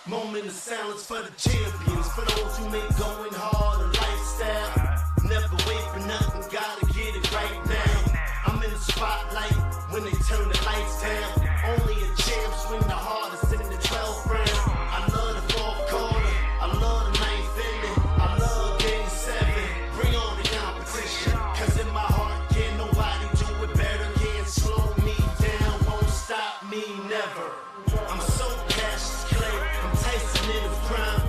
Moment of silence for the champions, for those who make going hard a lifestyle. Never wait for nothing, gotta get it right now. I'm in the spotlight when they turn the lights down. Only a champ swing the hardest in the 12th round. I love the fourth quarter, I love the ninth inning, I love game 7. Bring on the competition, cause in my heart can't nobody do it better. Can't slow me down, won't stop me never. I'm so Cassius Clay, I'm Tyson in his prime.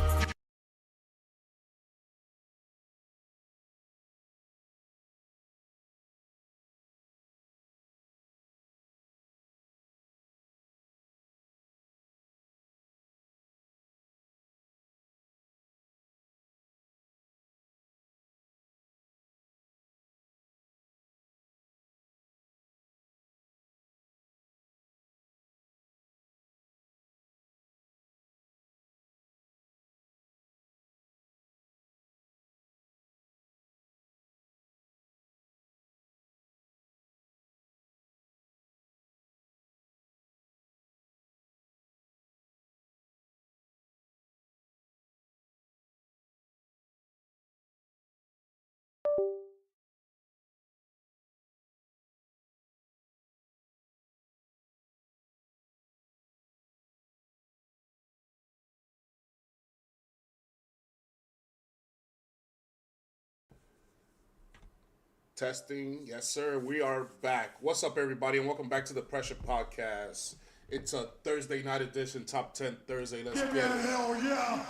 Testing, yes sir. We are back. What's up, everybody, and welcome back to the Pressure Podcast. It's a Thursday night edition, Top 10 Thursday. Let's get it. Hell yeah!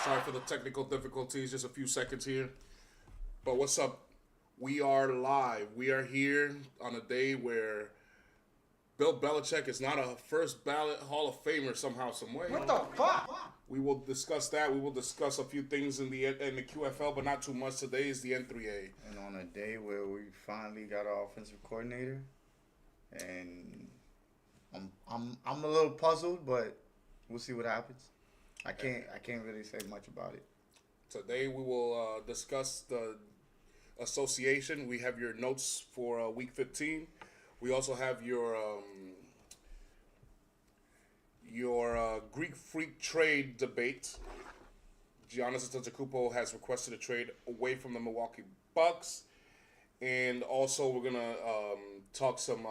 Sorry for the technical difficulties. Just a few seconds here. But what's up? We are live. We are here on a day where Bill Belichick is not a first ballot Hall of Famer somehow, some way. What the fuck? We will discuss that. We will discuss a few things in the QFL, but not too much. Today is the N3A. And on a day where we finally got our offensive coordinator, and I'm a little puzzled, but we'll see what happens. I can't really say much about it. Today we will discuss the association. We have your notes for week 15. We also have your Greek Freak trade debate. Giannis Antetokounmpo has requested a trade away from the Milwaukee Bucks, and also we're gonna talk some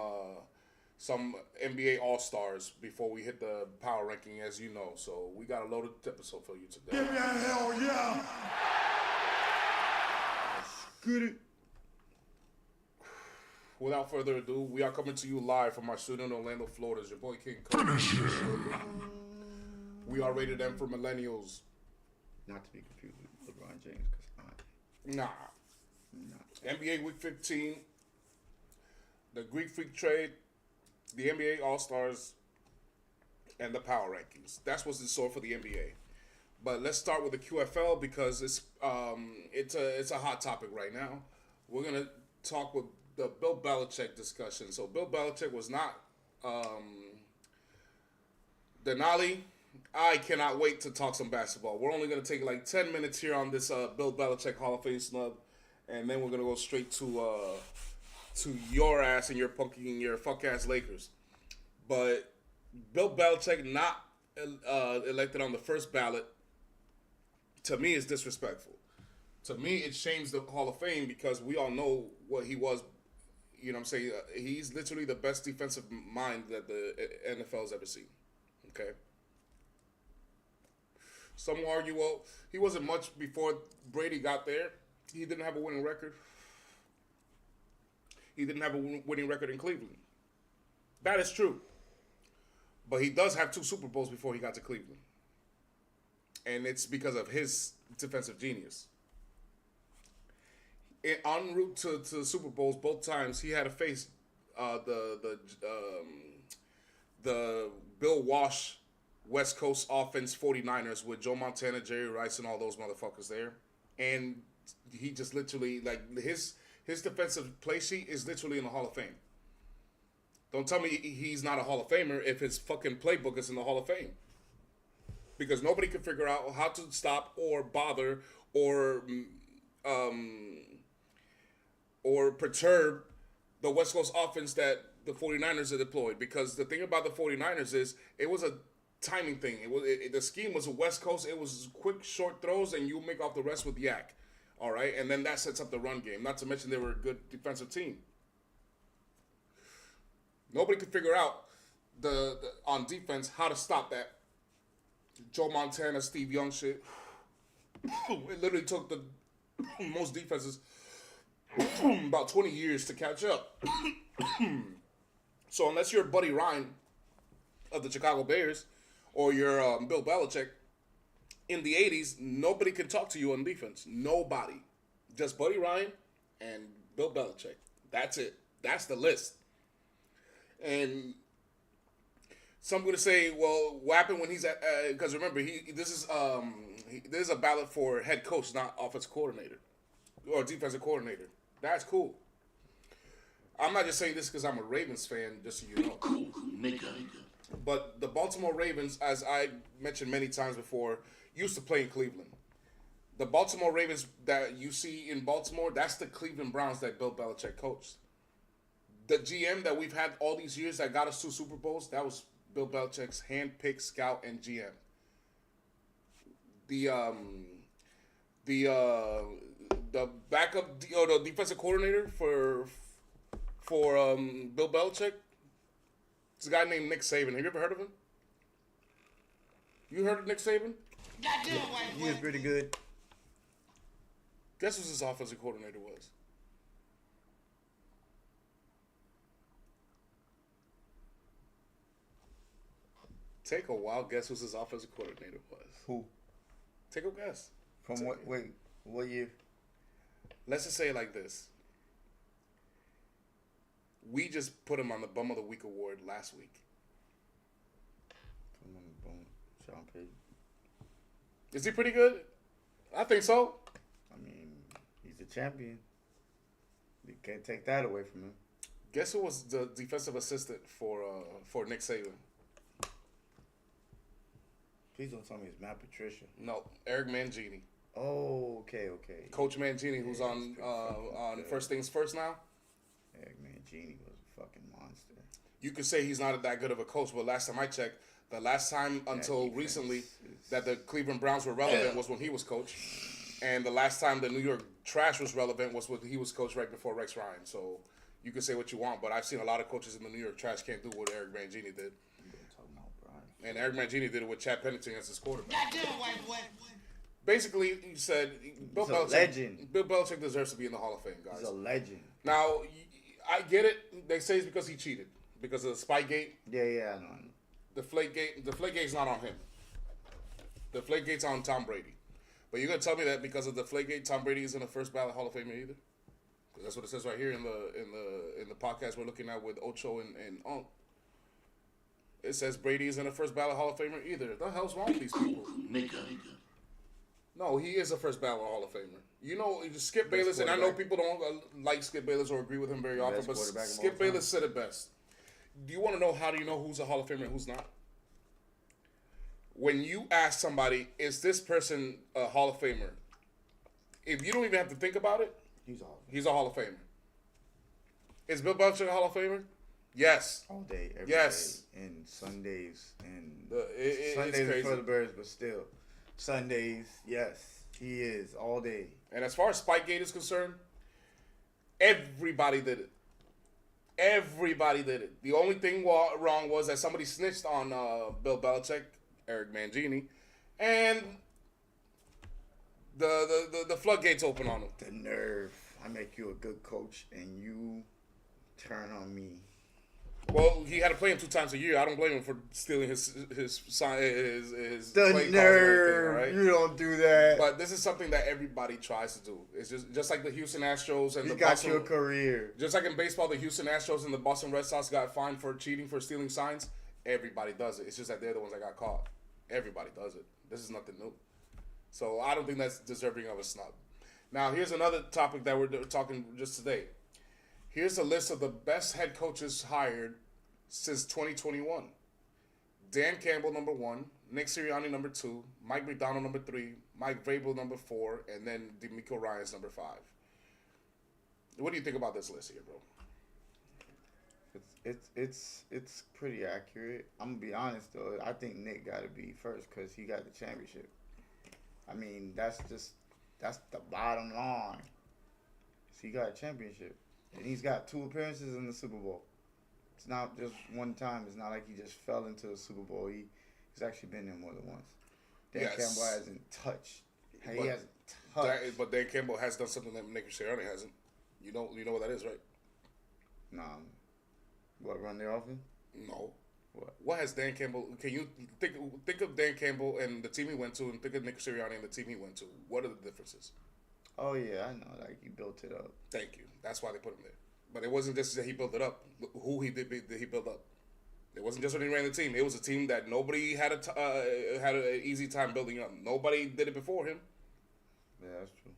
NBA All Stars before we hit the power ranking, as you know. So we got a loaded episode for you today. Give me a hell yeah! Get it. Without further ado, we are coming to you live from our studio in Orlando, Florida. It's your boy King Cole. We are rated M for millennials. Not to be confused with LeBron James, because Nah. NBA Week 15, the Greek Freak trade, the NBA All-Stars, and the power rankings. That's what's in store for the NBA. But let's start with the QFL because it's a hot topic right now. We're gonna talk with the Bill Belichick discussion. So Bill Belichick was not Denali. I cannot wait to talk some basketball. We're only going to take like 10 minutes here on this Bill Belichick Hall of Fame snub, and then we're going to go straight to your ass and your fuck ass Lakers. But Bill Belichick not elected on the first ballot, to me, is disrespectful. To me, it shames the Hall of Fame because we all know what he was. You know what I'm saying? He's literally the best defensive mind that the NFL's ever seen. Okay? Some will argue, well, he wasn't much before Brady got there. He didn't have a winning record. He didn't have a winning record in Cleveland. That is true. But he does have 2 Super Bowls before he got to Cleveland. And it's because of his defensive genius. En route to Super Bowls, both times he had to face the Bill Walsh West Coast offense 49ers with Joe Montana, Jerry Rice, and all those motherfuckers there. And he just literally, like, his defensive play sheet is literally in the Hall of Fame. Don't tell me he's not a Hall of Famer if his fucking playbook is in the Hall of Fame. Because nobody can figure out how to stop or bother or perturb the West Coast offense that the 49ers are deployed. Because the thing about the 49ers is it was a timing thing. The scheme was a West Coast. It was quick, short throws, and you make off the rest with yak. All right, and then that sets up the run game. Not to mention they were a good defensive team. Nobody could figure out the on defense how to stop that Joe Montana, Steve Young shit. It literally took the most defenses about 20 years to catch up. So unless you're Buddy Ryan of the Chicago Bears or you're Bill Belichick, in the 80s, nobody could talk to you on defense. Nobody. Just Buddy Ryan and Bill Belichick. That's it. That's the list. And some going to say, well, what happened when he's at, because remember, this is a ballot for head coach, not offensive coordinator or defensive coordinator. That's cool. I'm not just saying this because I'm a Ravens fan, just so you know. Cool, nigga. But the Baltimore Ravens, as I mentioned many times before, used to play in Cleveland. The Baltimore Ravens that you see in Baltimore, that's the Cleveland Browns that Bill Belichick coached. The GM that we've had all these years that got us 2 Super Bowls, that was Bill Belichick's hand-picked scout and GM. The backup or the defensive coordinator for Bill Belichick, it's a guy named Nick Saban. Have you ever heard of him? You heard of Nick Saban? He was pretty good. Guess who his offensive coordinator was? Take a wild guess who his offensive coordinator was. Who? Take a guess. From what? Wait, what year? Let's just say it like this. We just put him on the Bum of the Week award last week. Sean Payton. Is he pretty good? I think so. I mean, he's a champion. You can't take that away from him. Guess who was the defensive assistant for Nick Saban? Please don't tell me it's Matt Patricia. No, Eric Mangini. Oh, okay. Coach Mangini, who's on First Things First now. Eric Mangini was a fucking monster. You could say he's not that good of a coach, but last time I checked, the last time until recently that the Cleveland Browns were relevant was when he was coach. And the last time the New York Trash was relevant was when he was coach right before Rex Ryan. So you can say what you want, but I've seen a lot of coaches in the New York Trash can't do what Eric Mangini did. And Eric Mangini did it with Chad Pennington as his quarterback. Basically, he said Bill Belichick deserves to be in the Hall of Fame, guys. He's a legend. Now, I get it. They say it's because he cheated. Because of the Spygate. Yeah, I know. The Deflategate's not on him. The Deflategate's on Tom Brady. But you're going to tell me that because of the Deflategate, Tom Brady isn't a first ballot Hall of Famer either? Because that's what it says right here in the podcast we're looking at with Ocho and Unk. It says Brady isn't a first ballot Hall of Famer either. The hell's wrong with these people? Nigga. No, he is a first ballot Hall of Famer. You know, Skip Bayless, and I know people don't like Skip Bayless or agree with him very often, but Skip Bayless said it best. Do you want to know how do you know who's a Hall of Famer and who's not? When you ask somebody, is this person a Hall of Famer? If you don't even have to think about it, he's a Hall of Famer. Is Bill Belichick a Hall of Famer? Yes. All day, every day. And Sundays. And Sundays for the Bears, but still. Sundays, yes. He is. All day. And as far as Spygate is concerned, everybody did it. Everybody did it. The only thing wrong was that somebody snitched on Bill Belichick, Eric Mangini, and the floodgates open on him. The nerve. I make you a good coach, and you turn on me. Well, he had to play him 2 times a year. I don't blame him for stealing his the play nerve. Right? You don't do that. But this is something that everybody tries to do. It's just like the Houston Astros and he the got Boston. you a career. Just like in baseball, the Houston Astros and the Boston Red Sox got fined for cheating for stealing signs. Everybody does it. It's just that they're the ones that got caught. Everybody does it. This is nothing new. So I don't think that's deserving of a snub. Now here's another topic that we're talking just today. Here's a list of the best head coaches hired since 2021. Dan Campbell, number 1. Nick Sirianni, number 2. Mike McDonald, number 3. Mike Vrabel, number 4. And then DeMeco Ryans, number 5. What do you think about this list here, bro? It's pretty accurate. I'm gonna be honest though. I think Nick got to be first because he got the championship. I mean, that's the bottom line. So he got a championship, and he's got 2 appearances in the Super Bowl. It's not just one time. It's not like he just fell into the Super Bowl. He's actually been there more than once. Dan Campbell hasn't touched. He hasn't touched. But Dan Campbell has done something that Nick Sirianni hasn't. You know what that is, right? Nah. What, run their offense? No. What has Dan Campbell? Can you think of Dan Campbell and the team he went to, and think of Nick Sirianni and the team he went to? What are the differences? Oh yeah, I know. Like he built it up. Thank you. That's why they put him there. But it wasn't just that he built it up. Who did he build up? It wasn't just when he ran the team. It was a team that nobody had an easy time building up. Nobody did it before him. Yeah, that's true.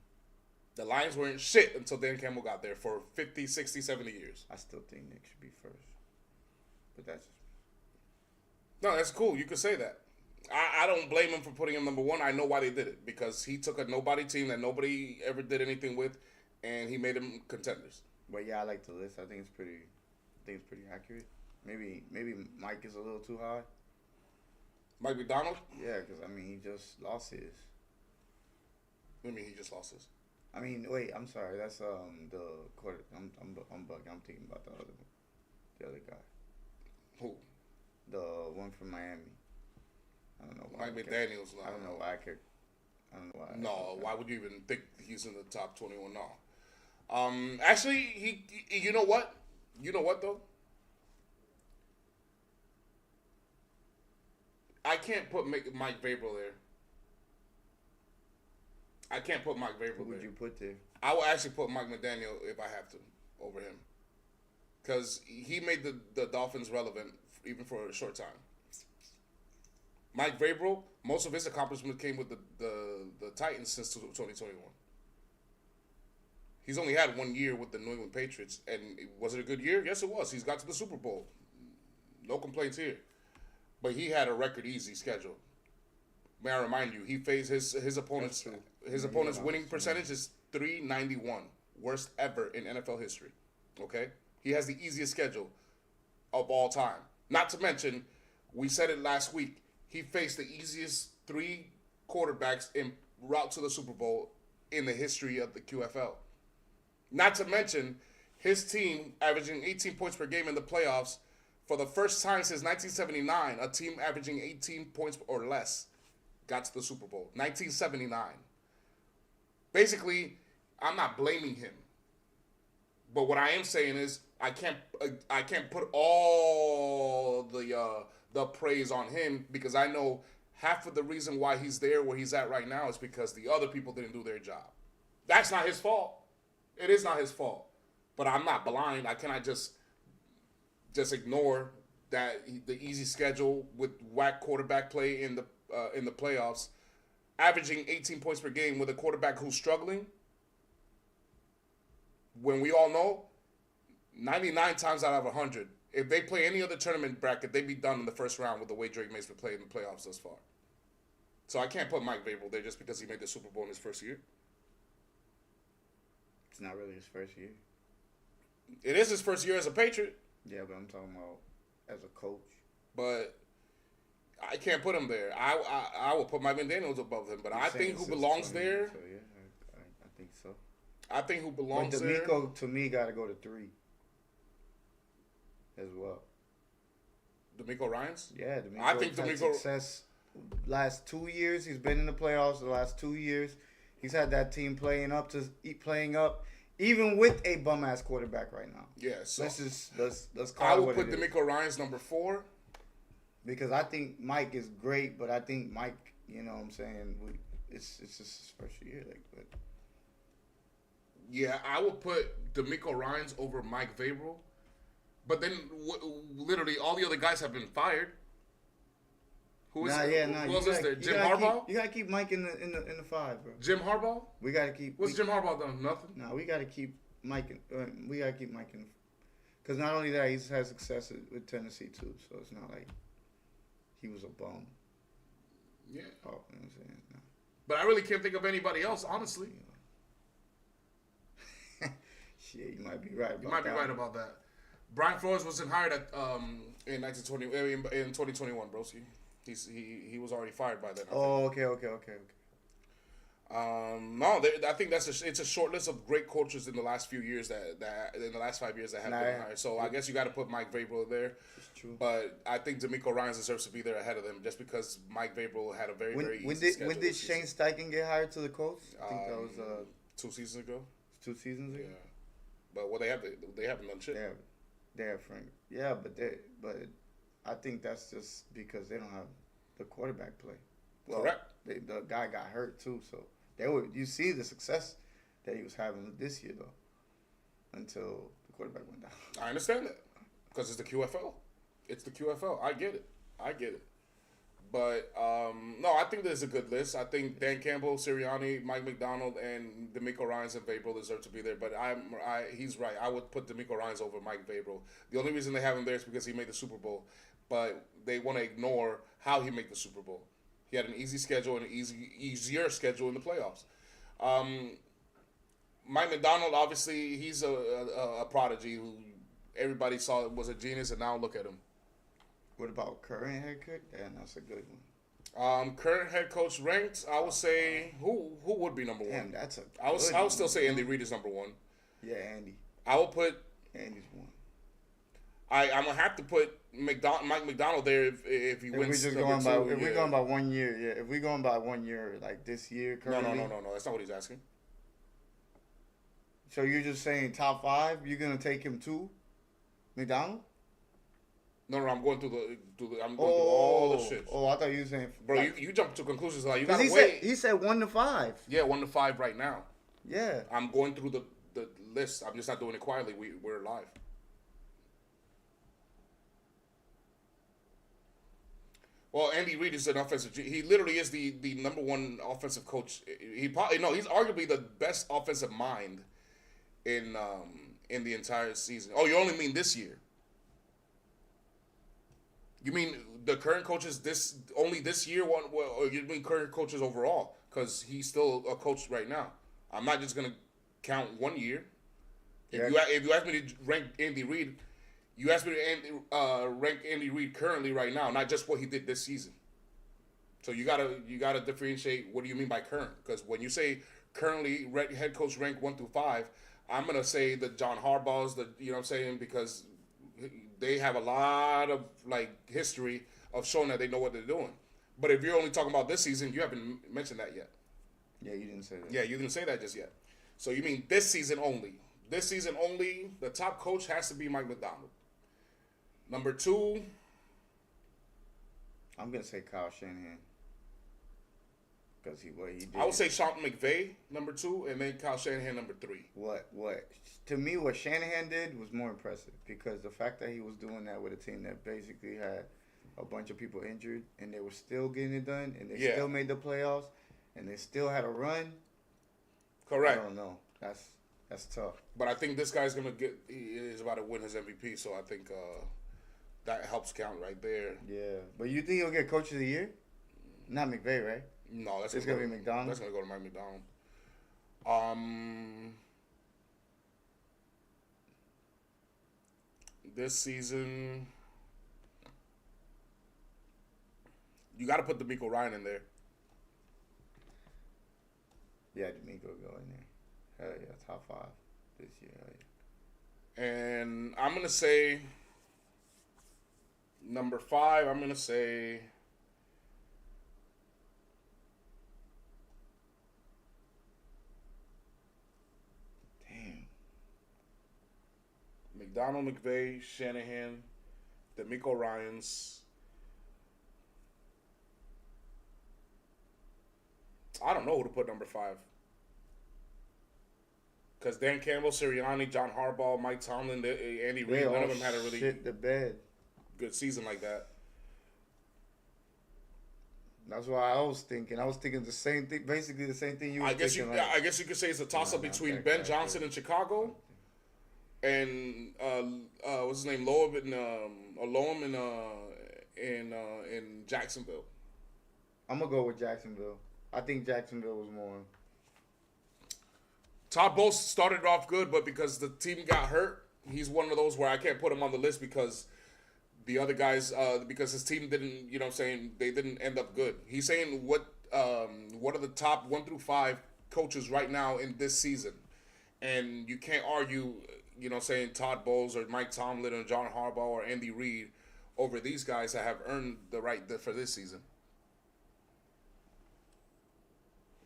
The Lions weren't shit until Dan Campbell got there for 50, 60, 70 years. I still think Nick should be first. But that's just... No, that's cool. You could say that. I don't blame him for putting him number 1. I know why they did it. Because he took a nobody team that nobody ever did anything with, and he made them contenders. But yeah, I like the list. I think it's pretty accurate. Maybe Mike is a little too high. Mike McDonald? Yeah, because, I mean, he just lost his. I mean, he just lost his. I mean, wait, I'm sorry. That's the quarter. I'm bugging. I'm thinking about the other guy. Who? The one from Miami. I don't know why. Mike McDaniels. I don't know why I could. I don't know why. No, why would you even think he's in the top 21? No. Actually, he. You know what? You know what though? I can't put Mike Vrabel there. I can't put Mike Vrabel there. Who would you put there? I will actually put Mike McDaniel if I have to over him, because he made the Dolphins relevant even for a short time. Mike Vrabel, most of his accomplishments came with the Titans since 2021. He's only had 1 year with the New England Patriots, and was it a good year? Yes, it was. He's got to the Super Bowl. No complaints here. But he had a record easy schedule. May I remind you, he faced his opponents. His opponent's winning percentage is .391, worst ever in NFL history. Okay, he has the easiest schedule of all time. Not to mention, we said it last week. He faced the easiest 3 quarterbacks en route to the Super Bowl in the history of the QFL. Not to mention, his team averaging 18 points per game in the playoffs for the first time since 1979. A team averaging 18 points or less got to the Super Bowl. 1979. Basically, I'm not blaming him. But what I am saying is I can't put all the praise on him, because I know half of the reason why he's there where he's at right now is because the other people didn't do their job. That's not his fault. It is not his fault. But I'm not blind. I cannot just ignore that the easy schedule with whack quarterback play in the playoffs, averaging 18 points per game with a quarterback who's struggling, when we all know 99 times out of 100, if they play any other tournament bracket, they'd be done in the first round with the way Drake Mays played in the playoffs thus far. So I can't put Mike Vrabel there just because he made the Super Bowl in his first year. It's not really his first year. It is his first year as a Patriot. Yeah, but I'm talking about as a coach. But I can't put him there. I will put Mike McDaniels above him, but I think who belongs there. So yeah, I think so. I think who belongs but there. D'Amico, to me, got to go to 3 as well. DeMeco Ryans? Yeah, DeMeco I think had DeMeco success last 2 years. He's been in the playoffs the last 2 years. He's had that team playing up, even with a bum ass quarterback right now. Yeah, so let's call I it will what put it is. DeMeco Ryans number 4. Because I think Mike is great, but I think Mike, you know what I'm saying, it's just his first year. But yeah, I will put DeMeco Ryans over Mike Vrabel. But then, literally, all the other guys have been fired. Who else is there? Jim Harbaugh? You gotta keep Mike in the 5, bro. Jim Harbaugh? We gotta keep. What's Jim Harbaugh done? Nothing. No, we gotta keep Mike. We gotta keep Mike in. Because not only that, he's had success with Tennessee too. So it's not like he was a bum. Yeah. Oh, you know what I'm saying? No. But I really can't think of anybody else, honestly. Shit, you might be right. You might be right about that. Brian Flores wasn't hired at in 2021, bro. He was already fired by then. Oh, okay. No, I think it's a short list of great coaches in the last few years that in the last 5 years that have been hired. So I guess you got to put Mike Vrabel there. It's true. But I think D'Amico Ryans deserves to be there ahead of them just because Mike Vrabel had a very easy schedule. When did Shane Steichen get hired to the Colts? I think that was 2 seasons ago. 2 seasons ago. Yeah, but they haven't done shit. They have Frank. Yeah, but I think that's just because they don't have the quarterback play. Well, Correct. The guy got hurt too, so you see the success that he was having this year though, until the quarterback went down. I understand that because it's the QFL. It's the QFL. I get it. But no, I think there's a good list. I think Dan Campbell, Sirianni, Mike McDonald, and D'Amico Ryans and Vrabel deserve to be there. But he's right. I would put D'Amico Ryans over Mike Vrabel. The only reason they have him there is because he made the Super Bowl. But they want to ignore how he made the Super Bowl. He had an easy schedule and an easier schedule in the playoffs. Mike McDonald, obviously, he's a prodigy who everybody saw was a genius, and now look at him. What about current head coach? And that's a good one. Current head coach ranked, I would say who would be number one? Damn, that's a. I would still say Andy Reid is number one. Yeah, Andy. I will put. Andy's one. I'm gonna have to put Mike McDonald there if he wins. If we're going by 1 year, yeah. If we're going by 1 year, like this year currently. No. That's not what he's asking. So you're just saying top 5? You're gonna take him to McDonald? No, I'm going through all the shit. Oh, I thought you were saying. Bro, like, you jump to conclusions like you gotta wait. He said 1 to 5. Yeah, 1 to 5 right now. Yeah. I'm going through the list. I'm just not doing it quietly. We're live. Well, Andy Reid is an offensive. He literally is the number one offensive coach. He's arguably the best offensive mind in the entire season. Oh, you only mean this year? You mean the current coaches this year? Or you mean current coaches overall? Because he's still a coach right now. I'm not just gonna count 1 year. If you ask me to rank Andy Reid. You asked me to rank Andy Reid currently right now, not just what he did this season. So you gotta differentiate. What do you mean by current? Because when you say currently head coach rank 1 through 5, I'm gonna say the John Harbaugh's, you know what I'm saying, because they have a lot of history of showing that they know what they're doing. But if you're only talking about this season, you haven't mentioned that yet. Yeah, you didn't say that. Yeah, you didn't say that just yet. So you mean this season only? This season only, the top coach has to be Mike McDonald. Number 2, I'm gonna say Kyle Shanahan because what he did. I would say Sean McVay number 2, and then Kyle Shanahan number 3. What to me, what Shanahan did was more impressive because the fact that he was doing that with a team that basically had a bunch of people injured and they were still getting it done and they still made the playoffs and they still had a run. Correct. I don't know. That's tough. But I think this guy's he is about to win his MVP, so I think that helps count right there. Yeah, but you think he'll get Coach of the Year? Not McVay, right? No, that's gonna be McDonald. That's gonna go to Mike McDonald. This season, you got to put D'Amico Ryan in there. Yeah, D'Amico go in there. Hell yeah, top 5 this year. Hell yeah. And I'm gonna say number 5. I'm gonna say. McDonald, McVay, Shanahan, D'Amico Ryans. I don't know who to put number 5. Because Dan Campbell, Sirianni, John Harbaugh, Mike Tomlin, Andy Reid, none of them had a really shit the bed. Good season like that. That's why I was thinking. I was thinking the same thing, basically the same thing you were thinking. I guess you could say it's a toss-up between Ben Johnson in Chicago and what's his name, Loam in Jacksonville. I'm gonna go with Jacksonville. I think Jacksonville was more. Todd Bowles started off good, but because the team got hurt, he's one of those where I can't put him on the list because the other guys, because his team didn't, you know what I'm saying, they didn't end up good. He's saying what are the top 1 through 5 coaches right now in this season. And you can't argue, you know, saying Todd Bowles or Mike Tomlin or John Harbaugh or Andy Reid over these guys that have earned the right for this season.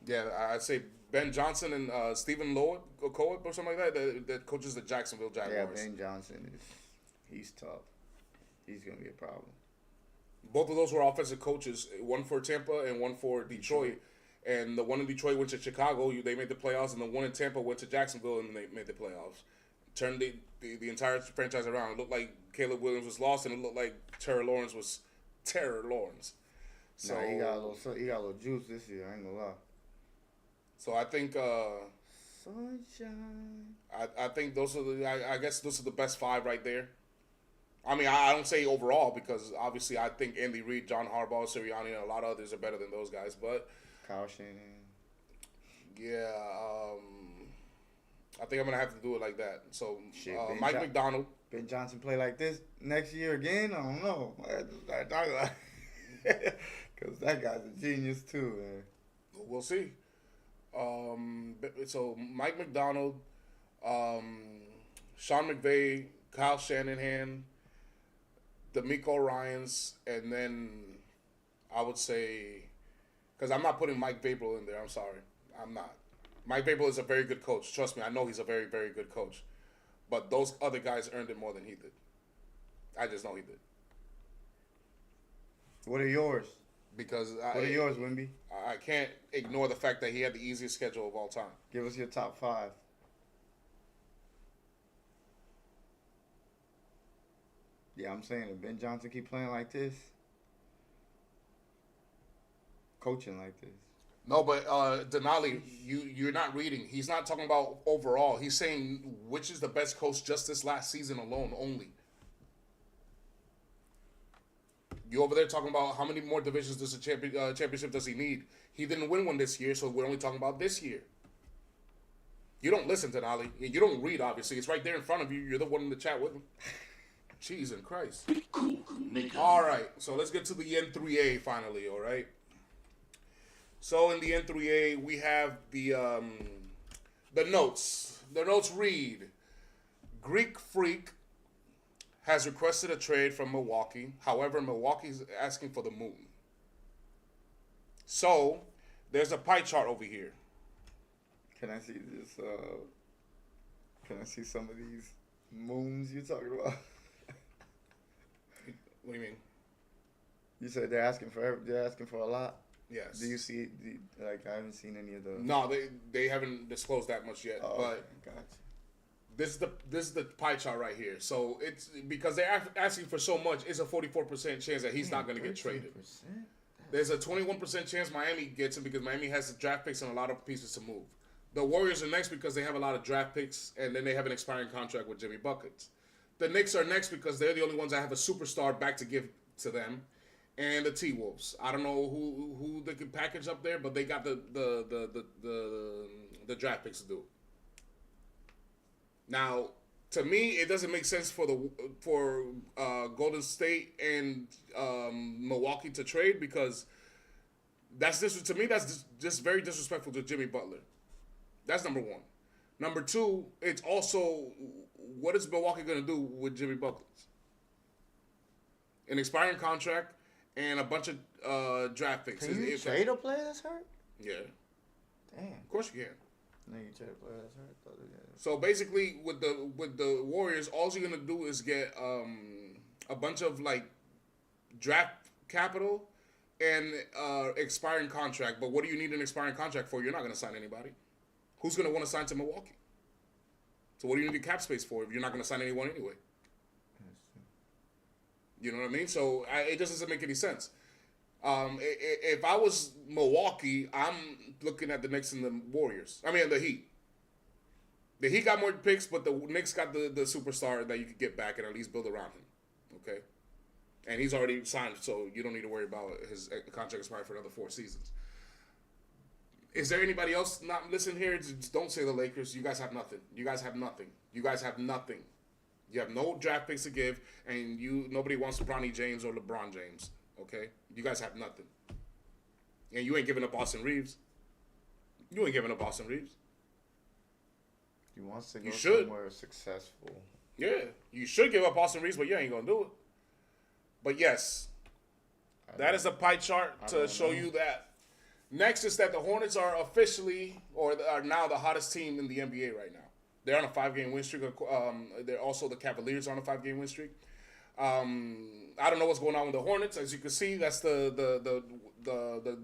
Yeah, I'd say Ben Johnson and Stephen Coed or something like that, that coaches the Jacksonville Jaguars. Yeah, Ben Johnson he's tough. He's gonna be a problem. Both of those were offensive coaches, one for Tampa and one for Detroit. And the one in Detroit went to Chicago. They made the playoffs, and the one in Tampa went to Jacksonville, and they made the playoffs. Turned the entire franchise around. It looked like Caleb Williams was lost, and it looked like Trevor Lawrence was Terror Lawrence. So nah, he got a little juice this year. I ain't gonna lie. So I think Sunshine. I think those are I guess those are the best 5 right there. I mean, I don't say overall because obviously I think Andy Reid, John Harbaugh, Sirianni, and a lot of others are better than those guys. But Kyle Shanahan. yeah, I think I'm gonna have to do it like that. So Mike McDonald. Ben Johnson play like this next year again? I don't know. Because that guy's a genius too, man. We'll see. So Mike McDonald, Sean McVay, Kyle Shanahan, DeMeco Ryans, and then I would say, because I'm not putting Mike Vrabel in there. I'm sorry, I'm not. Mike Vrabel is a very good coach. Trust me, I know he's a very, very good coach. But those other guys earned it more than he did. I just know he did. What are yours? Because what are yours, Wimby? I can't ignore the fact that he had the easiest schedule of all time. Give us your top 5. Yeah, I'm saying if Ben Johnson keep playing like this, coaching like this. No, but Denali, you're not reading. He's not talking about overall. He's saying which is the best coach just this last season alone only. You over there talking about how many more divisions does a championship does he need? He didn't win one this year, so we're only talking about this year. You don't listen, Denali. You don't read, obviously. It's right there in front of you. You're the one in the chat with him. Jesus Christ. All right, so let's get to the N3A finally, all right? So in the N3A, we have the notes. The notes read, Greek Freak has requested a trade from Milwaukee. However, Milwaukee's asking for the moon. So there's a pie chart over here. Can I see this? Can I see some of these moons you're talking about? What do you mean? You said they're asking for a lot. Yes. Do you see? I haven't seen any of the. No, they haven't disclosed that much yet. Oh, but okay. Gotcha. this is the pie chart right here. So it's because they're asking for so much. It's a 44% chance that he's not going to get traded. There's a 21% chance Miami gets him because Miami has the draft picks and a lot of pieces to move. The Warriors are next because they have a lot of draft picks and then they have an expiring contract with Jimmy Buckets. The Knicks are next because they're the only ones that have a superstar back to give to them, and the T-Wolves. I don't know who they can package up there, but they got the draft picks to do. Now, to me, it doesn't make sense for Golden State and Milwaukee to trade because that's just very disrespectful to Jimmy Butler. That's number one. Number two, it's also what is Milwaukee going to do with Jimmy Butler? An expiring contract and a bunch of draft picks. Can you trade a player that's hurt? Yeah. Damn. Of course you can. No, you trade a player that's hurt. So basically, with the Warriors, all you're gonna do is get a bunch of like draft capital and expiring contract. But what do you need an expiring contract for? You're not gonna sign anybody. Who's gonna want to sign to Milwaukee? So what do you need cap space for if you're not gonna sign anyone anyway? You know what I mean? So it just doesn't make any sense. If I was Milwaukee, I'm looking at the Knicks and the Warriors. I mean, the Heat. The Heat got more picks, but the Knicks got the superstar that you could get back and at least build around him. Okay? And he's already signed, so you don't need to worry about his contract expiring for another 4 seasons. Is there anybody else not listening here? Just don't say the Lakers. You guys have nothing. You guys have nothing. You guys have nothing. You have no draft picks to give, and nobody wants Bronny James or LeBron James. Okay, you guys have nothing, and you ain't giving up Austin Reeves. You ain't giving up Austin Reeves. He wants to go should. somewhere successful. Yeah, you should give up Austin Reeves, but you ain't gonna do it. But yes, that is a pie chart to show you that. Next is that the Hornets are officially, or are now the hottest team in the NBA right now. They're on a 5-game win streak. They're also the Cavaliers on a 5-game win streak. I don't know what's going on with the Hornets. As you can see, that's the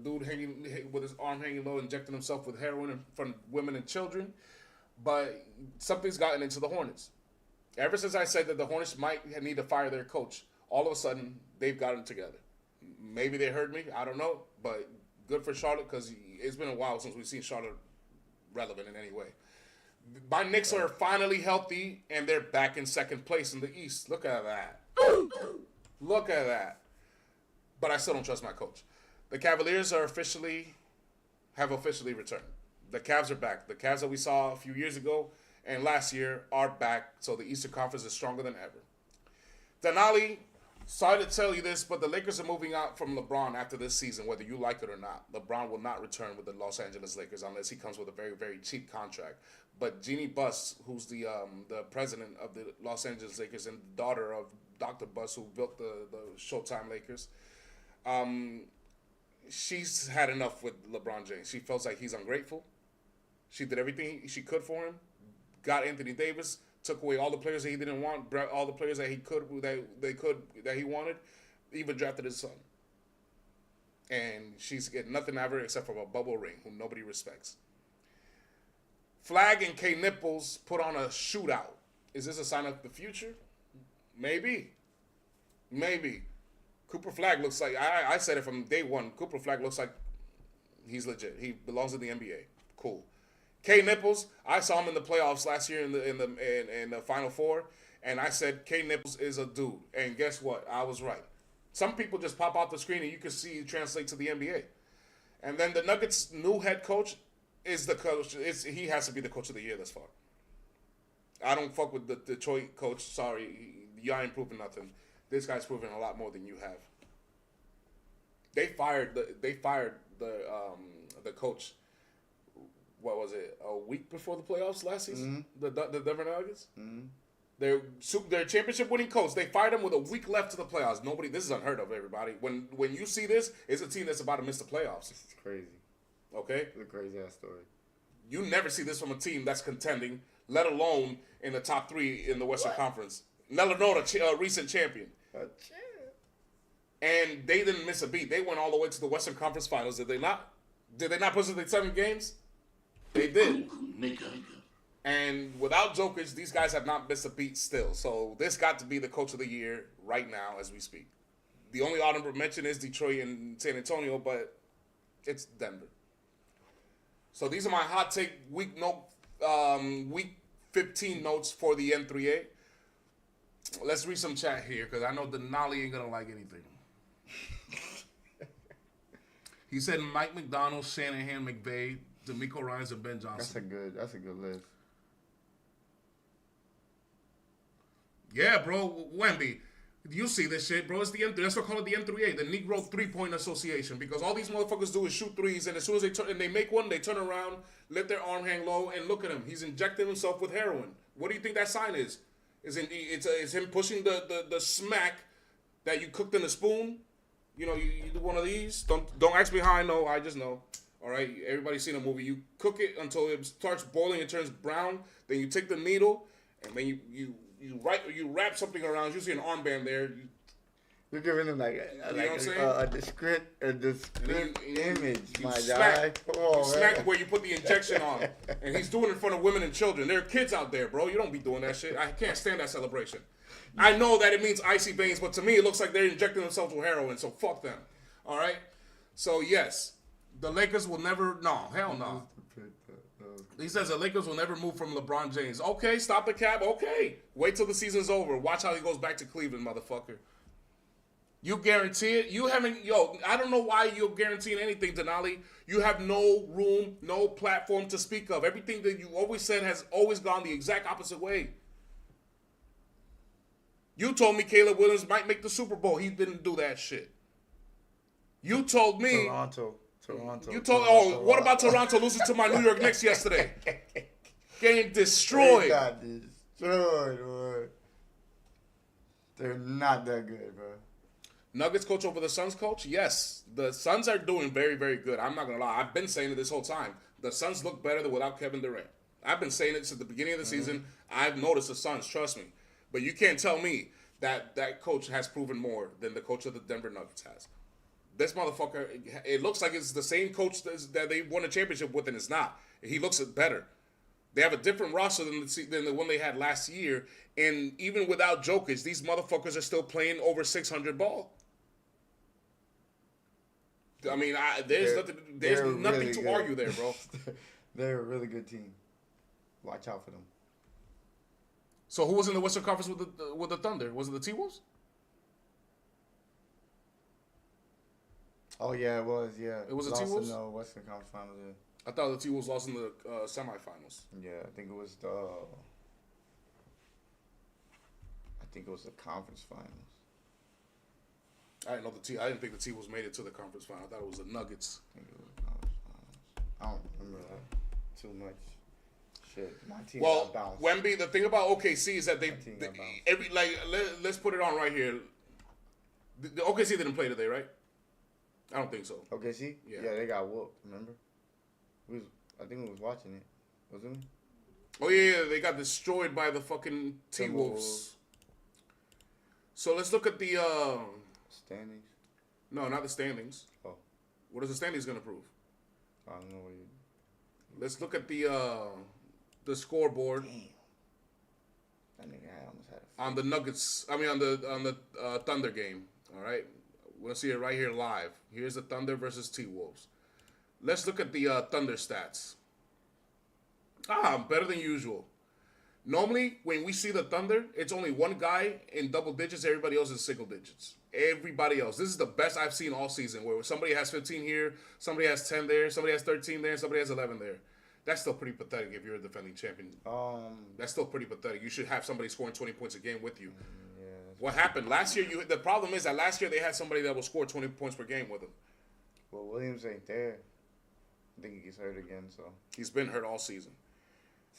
dude hanging with his arm hanging low, injecting himself with heroin in front of women and children. But something's gotten into the Hornets. Ever since I said that the Hornets might need to fire their coach, all of a sudden they've gotten together. Maybe they heard me. I don't know. But good for Charlotte, because it's been a while since we've seen Charlotte relevant in any way. My Knicks are finally healthy, and they're back in second place in the East. Look at that. Look at that. But I still don't trust my coach. The Cavaliers have officially returned. The Cavs are back. The Cavs that we saw a few years ago and last year are back. So the Eastern Conference is stronger than ever. Denali, sorry to tell you this, but the Lakers are moving out from LeBron after this season, whether you like it or not. LeBron will not return with the Los Angeles Lakers unless he comes with a very, very cheap contract. But Jeannie Buss, who's the president of the Los Angeles Lakers and daughter of Dr. Buss, who built the Showtime Lakers, she's had enough with LeBron James. She feels like he's ungrateful. She did everything she could for him. Got Anthony Davis, took away all the players that he didn't want, brought all the players that that he wanted, even drafted his son. And she's getting nothing out of her except for a bubble ring, who nobody respects. Flag and K Nipples put on a shootout. Is this a sign of the future? Maybe. Cooper Flag looks like, I said it from day one, Cooper Flag looks like he's legit. He belongs in the NBA. Cool. K Nipples, I saw him in the playoffs last year in the Final Four, and I said K Nipples is a dude. And guess what? I was right. Some people just pop off the screen and you can see it translate to the NBA. And then the Nuggets' new head coach is the coach. He has to be the coach of the year thus far. I don't fuck with the Detroit coach. Sorry, y'all ain't proving nothing. This guy's proven a lot more than you have. They fired the coach. What was it? A week before the playoffs last season? Mm-hmm. The Denver Nuggets. Mm-hmm. Their championship winning coach. They fired him with a week left to the playoffs. This is unheard of. Everybody, when you see this, it's a team that's about to miss the playoffs. This is crazy. Okay, it's a crazy ass story. You never see this from a team that's contending, let alone in the top 3 in the Western Conference. Let alone a recent champion. And they didn't miss a beat. They went all the way to the Western Conference Finals. Did they not? Did they not push it to 7 games? They did. And without Jokic, these guys have not missed a beat still. So this got to be the coach of the year right now as we speak. The only honorable mention is Detroit and San Antonio, but it's Denver. So these are my hot take week 15 notes for the N3A. Let's read some chat here because I know Denali ain't gonna like anything. He said Mike McDonald, Shanahan, McVay, D'Amico Ryans, and Ben Johnson. That's a good list. Yeah, bro, Wemby. You see this shit, bro. It's that's what I call it the N3A, the Negro 3-Point Association, because all these motherfuckers do is shoot threes, and as soon as they make one, they turn around, let their arm hang low, and look at him. He's injecting himself with heroin. What do you think that sign is? It's him pushing the smack that you cooked in a spoon. You know, you do one of these. Don't ask me how I know. I just know. All right, everybody's seen a movie. You cook it until it starts boiling and turns brown. Then you take the needle, and then you wrap something around. You see an armband there. You're giving him a discrete image, my guy. Come on, smack where you put the injection on, and he's doing it in front of women and children. There are kids out there, bro. You don't be doing that shit. I can't stand that celebration. I know that it means icy veins, but to me it looks like they're injecting themselves with heroin. So fuck them. All right. So yes, the Lakers will never. No, hell no. He says the Lakers will never move from LeBron James. Okay, stop the cap. Okay, wait till the season's over. Watch how he goes back to Cleveland, motherfucker. You guarantee it? You haven't, I don't know why you're guaranteeing anything, Denali. You have no room, no platform to speak of. Everything that you always said has always gone the exact opposite way. You told me Caleb Williams might make the Super Bowl. He didn't do that shit. You told me. Toronto. You told. What about Toronto losing to my New York Knicks yesterday? Getting destroyed. They got destroyed, boy. They're not that good, bro. Nuggets coach over the Suns coach? Yes. The Suns are doing very, very good. I'm not going to lie. I've been saying it this whole time. The Suns look better than without Kevin Durant. I've been saying it since the beginning of the season. I've noticed the Suns, trust me. But you can't tell me that that coach has proven more than the coach of the Denver Nuggets has. This motherfucker, it looks like it's the same coach that they won a championship with, and it's not. He looks better. They have a different roster than the one they had last year. And even without Jokic, these motherfuckers are still playing over 600 ball. I mean, there's nothing really to good. argue there, bro. They're a really good team. Watch out for them. So who was in the Western Conference with the Thunder? Was it the T-Wolves? Oh yeah, it was. Yeah, It was the Lost T-Wolves? in the Western Conference Finals. I thought the T-Wolves lost in the semifinals. Yeah, I think it was the conference finals. I didn't think the T-Wolves made it to the conference final. I thought it was the Nuggets. I think it was the conference finals. I don't remember that too much. Shit, my team got bounced. Wemby. The thing about OKC is that team got bounced. let's put it on right here. The OKC didn't play today, right? I don't think so. OKC? Yeah. Yeah, they got whooped. Remember? I think we was watching it, wasn't we? Oh yeah, they got destroyed by the fucking T-Wolves. So let's look at the standings. no, not the standings. Oh, What is the standings gonna prove? I don't know what you. Let's look at the scoreboard. Damn. That nigga almost had a. On the Nuggets, on the Thunder game. All right, we'll see it right here live. Here's the Thunder versus T-Wolves. Let's look at the Thunder stats. Better than usual. Normally, when we see the Thunder, it's only one guy in double digits. Everybody else is single digits. Everybody else. This is the best I've seen all season, where somebody has 15 here, somebody has 10 there, somebody has 13 there, and somebody has 11 there. That's still pretty pathetic if you're a defending champion. That's still pretty pathetic. You should have somebody scoring 20 points a game with you. Yeah. What happened last year? The problem is that last year they had somebody that will score 20 points per game with them. Well, Williams ain't there. I think he gets hurt again, so He's been hurt all season,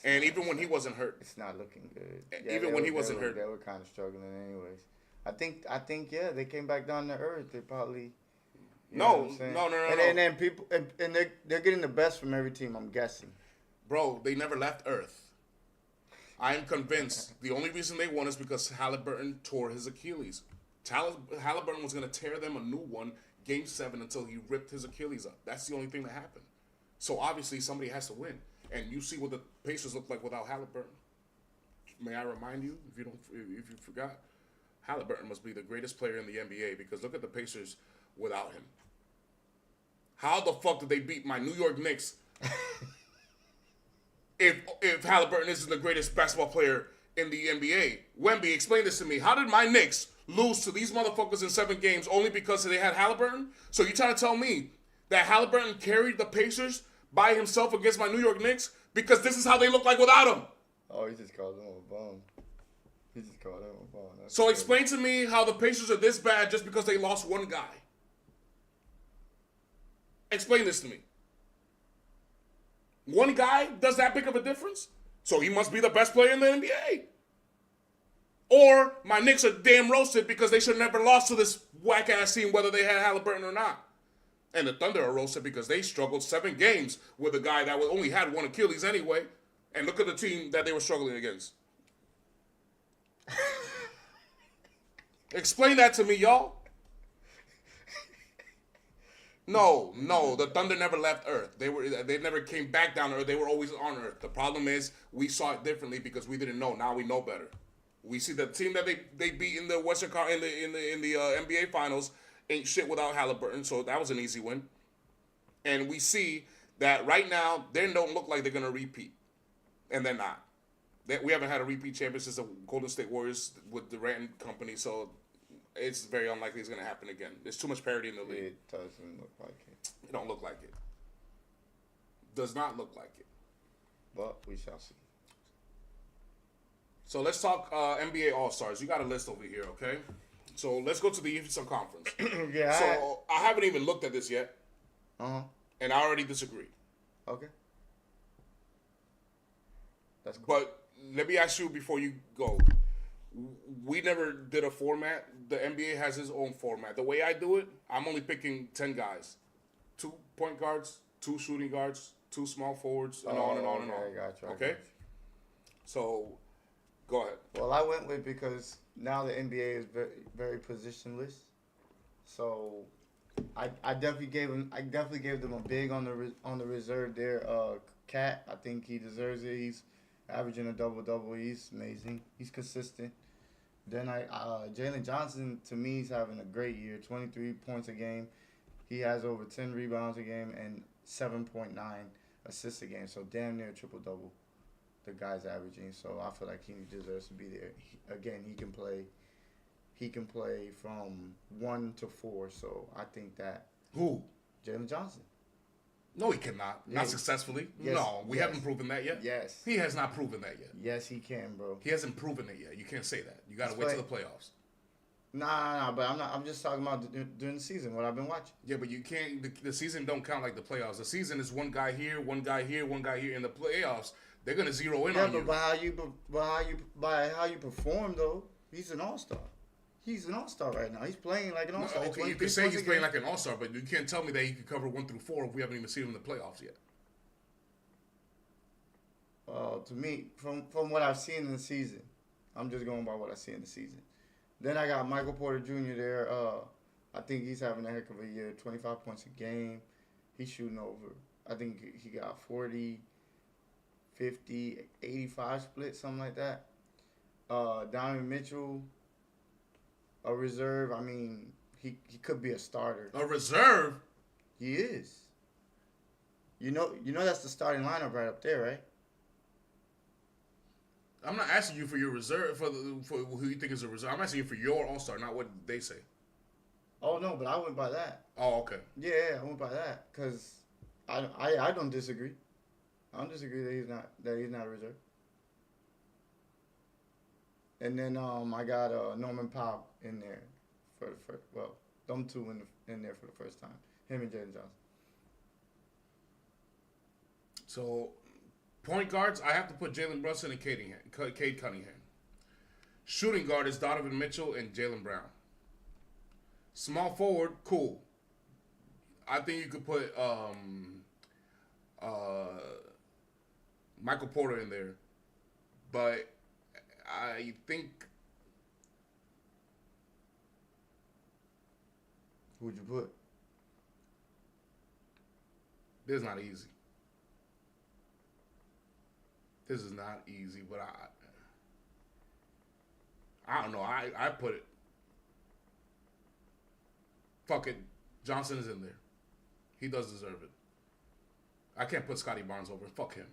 and even when he wasn't hurt, it's not looking good. Even when he wasn't hurt. They were kind of struggling anyways. I think yeah, they came back down to earth. They probably. No. And then people and they're getting the best from every team. I'm guessing. Bro, they never left Earth. I am convinced the only reason they won is because Halliburton tore his Achilles. Halliburton was going to tear them a new one, Game 7, until he ripped his Achilles up. That's the only thing that happened. So obviously somebody has to win. And you see what the Pacers look like without Halliburton. May I remind you, if you forgot, Halliburton must be the greatest player in the NBA, because look at the Pacers without him. How the fuck did they beat my New York Knicks if Halliburton isn't the greatest basketball player in the NBA? Wemby, explain this to me. How did my Knicks lose to these motherfuckers in 7 games only because they had Halliburton? So you trying to tell me that Halliburton carried the Pacers by himself against my New York Knicks because this is how they look like without him? Oh, he just called him a bum. That's So crazy. explain to me how the Pacers are this bad just because they lost one guy. Explain this to me. One guy does that big of a difference? So he must be the best player in the NBA. Or my Knicks are damn roasted because they should have never lost to this whack-ass team, whether they had Halliburton or not. And the Thunder are roasted because they struggled 7 games with a guy that only had one Achilles anyway. And look at the team that they were struggling against. Explain that to me, y'all. No, the Thunder never left Earth. They never came back down to Earth. They were always on Earth. The problem is we saw it differently because we didn't know. Now we know better. We see the team that they beat in the Western in the NBA Finals ain't shit without Halliburton, so that was an easy win. And we see that right now they don't look like they're gonna repeat, and they're not. We haven't had a repeat champion since the Golden State Warriors with Durant and company, so it's very unlikely it's gonna happen again. There's too much parity in the league. It doesn't look like it. It don't look like it. Does not look like it. But we shall see. So let's talk NBA All-Stars. You got a list over here, okay? So let's go to the Eastern Conference. Yeah. So I haven't even looked at this yet, Uh-huh. and I already disagree. Okay. That's cool. But let me ask you before you go. We never did a format. The NBA has its own format. The way I do it, I'm only picking 10 guys. 2 point guards, 2 shooting guards, 2 small forwards, and on and on and on. I got you. Okay? So, go ahead. Well, I went with because now the NBA is very, very positionless. So, I definitely gave them a big on the reserve there. Cat, I think he deserves it. He's averaging a double. He's amazing. He's consistent. Then Jalen Johnson, to me, he's having a great year. 23 points a game. He has over 10 rebounds a game and 7.9 assists a game. So damn near triple double. The guy's averaging. So I feel like he deserves to be there. He can play. He can play from 1 to 4. So I think that Who? Jalen Johnson. No, he cannot. Yeah. Not successfully. Yes. No, we Yes. haven't proven that yet. Yes. He has not proven that yet. Yes, he can, bro. He hasn't proven it yet. You can't say that. You got to He's wait till playing- the playoffs. Nah, but I'm not. I'm just talking about during the season, what I've been watching. Yeah, but you can't. The season don't count like the playoffs. The season is one guy here, one guy here, one guy here. In the playoffs, they're gonna zero in Yeah, on but you. by how you perform though, he's an all-star. He's an all-star right now. He's playing like an No, all-star. okay, you can say he's playing like an all-star, but you can't tell me that he can cover 1 through 4 if we haven't even seen him in the playoffs yet. To me, from what I've seen in the season, I'm just going by what I see in the season. Then I got Michael Porter Jr. there. I think he's having a heck of a year. 25 points a game. He's shooting over. I think he got 40, 50, 85 split, something like that. Donovan Mitchell, a reserve. I mean, he could be a starter. A reserve? He is. You know that's the starting lineup right up there, right? I'm not asking you for your reserve for who you think is a reserve. I'm asking you for your all-star, not what they say. Oh no, but I went by that. Oh, okay. Yeah, I went by that because I don't disagree. I don't disagree that he's not a reserve. And then I got Norman Powell in there for the first. Well, them two in there for the first time. Him and Jalen Johnson. So, point guards, I have to put Jalen Brunson and Cade Cunningham. Shooting guard is Donovan Mitchell and Jaylen Brown. Small forward, cool. I think you could put Michael Porter in there. But I think... Who'd you put? This is not easy. This is not easy, but I don't know. I put it. Fuck it. Johnson is in there. He does deserve it. I can't put Scotty Barnes over. Fuck him.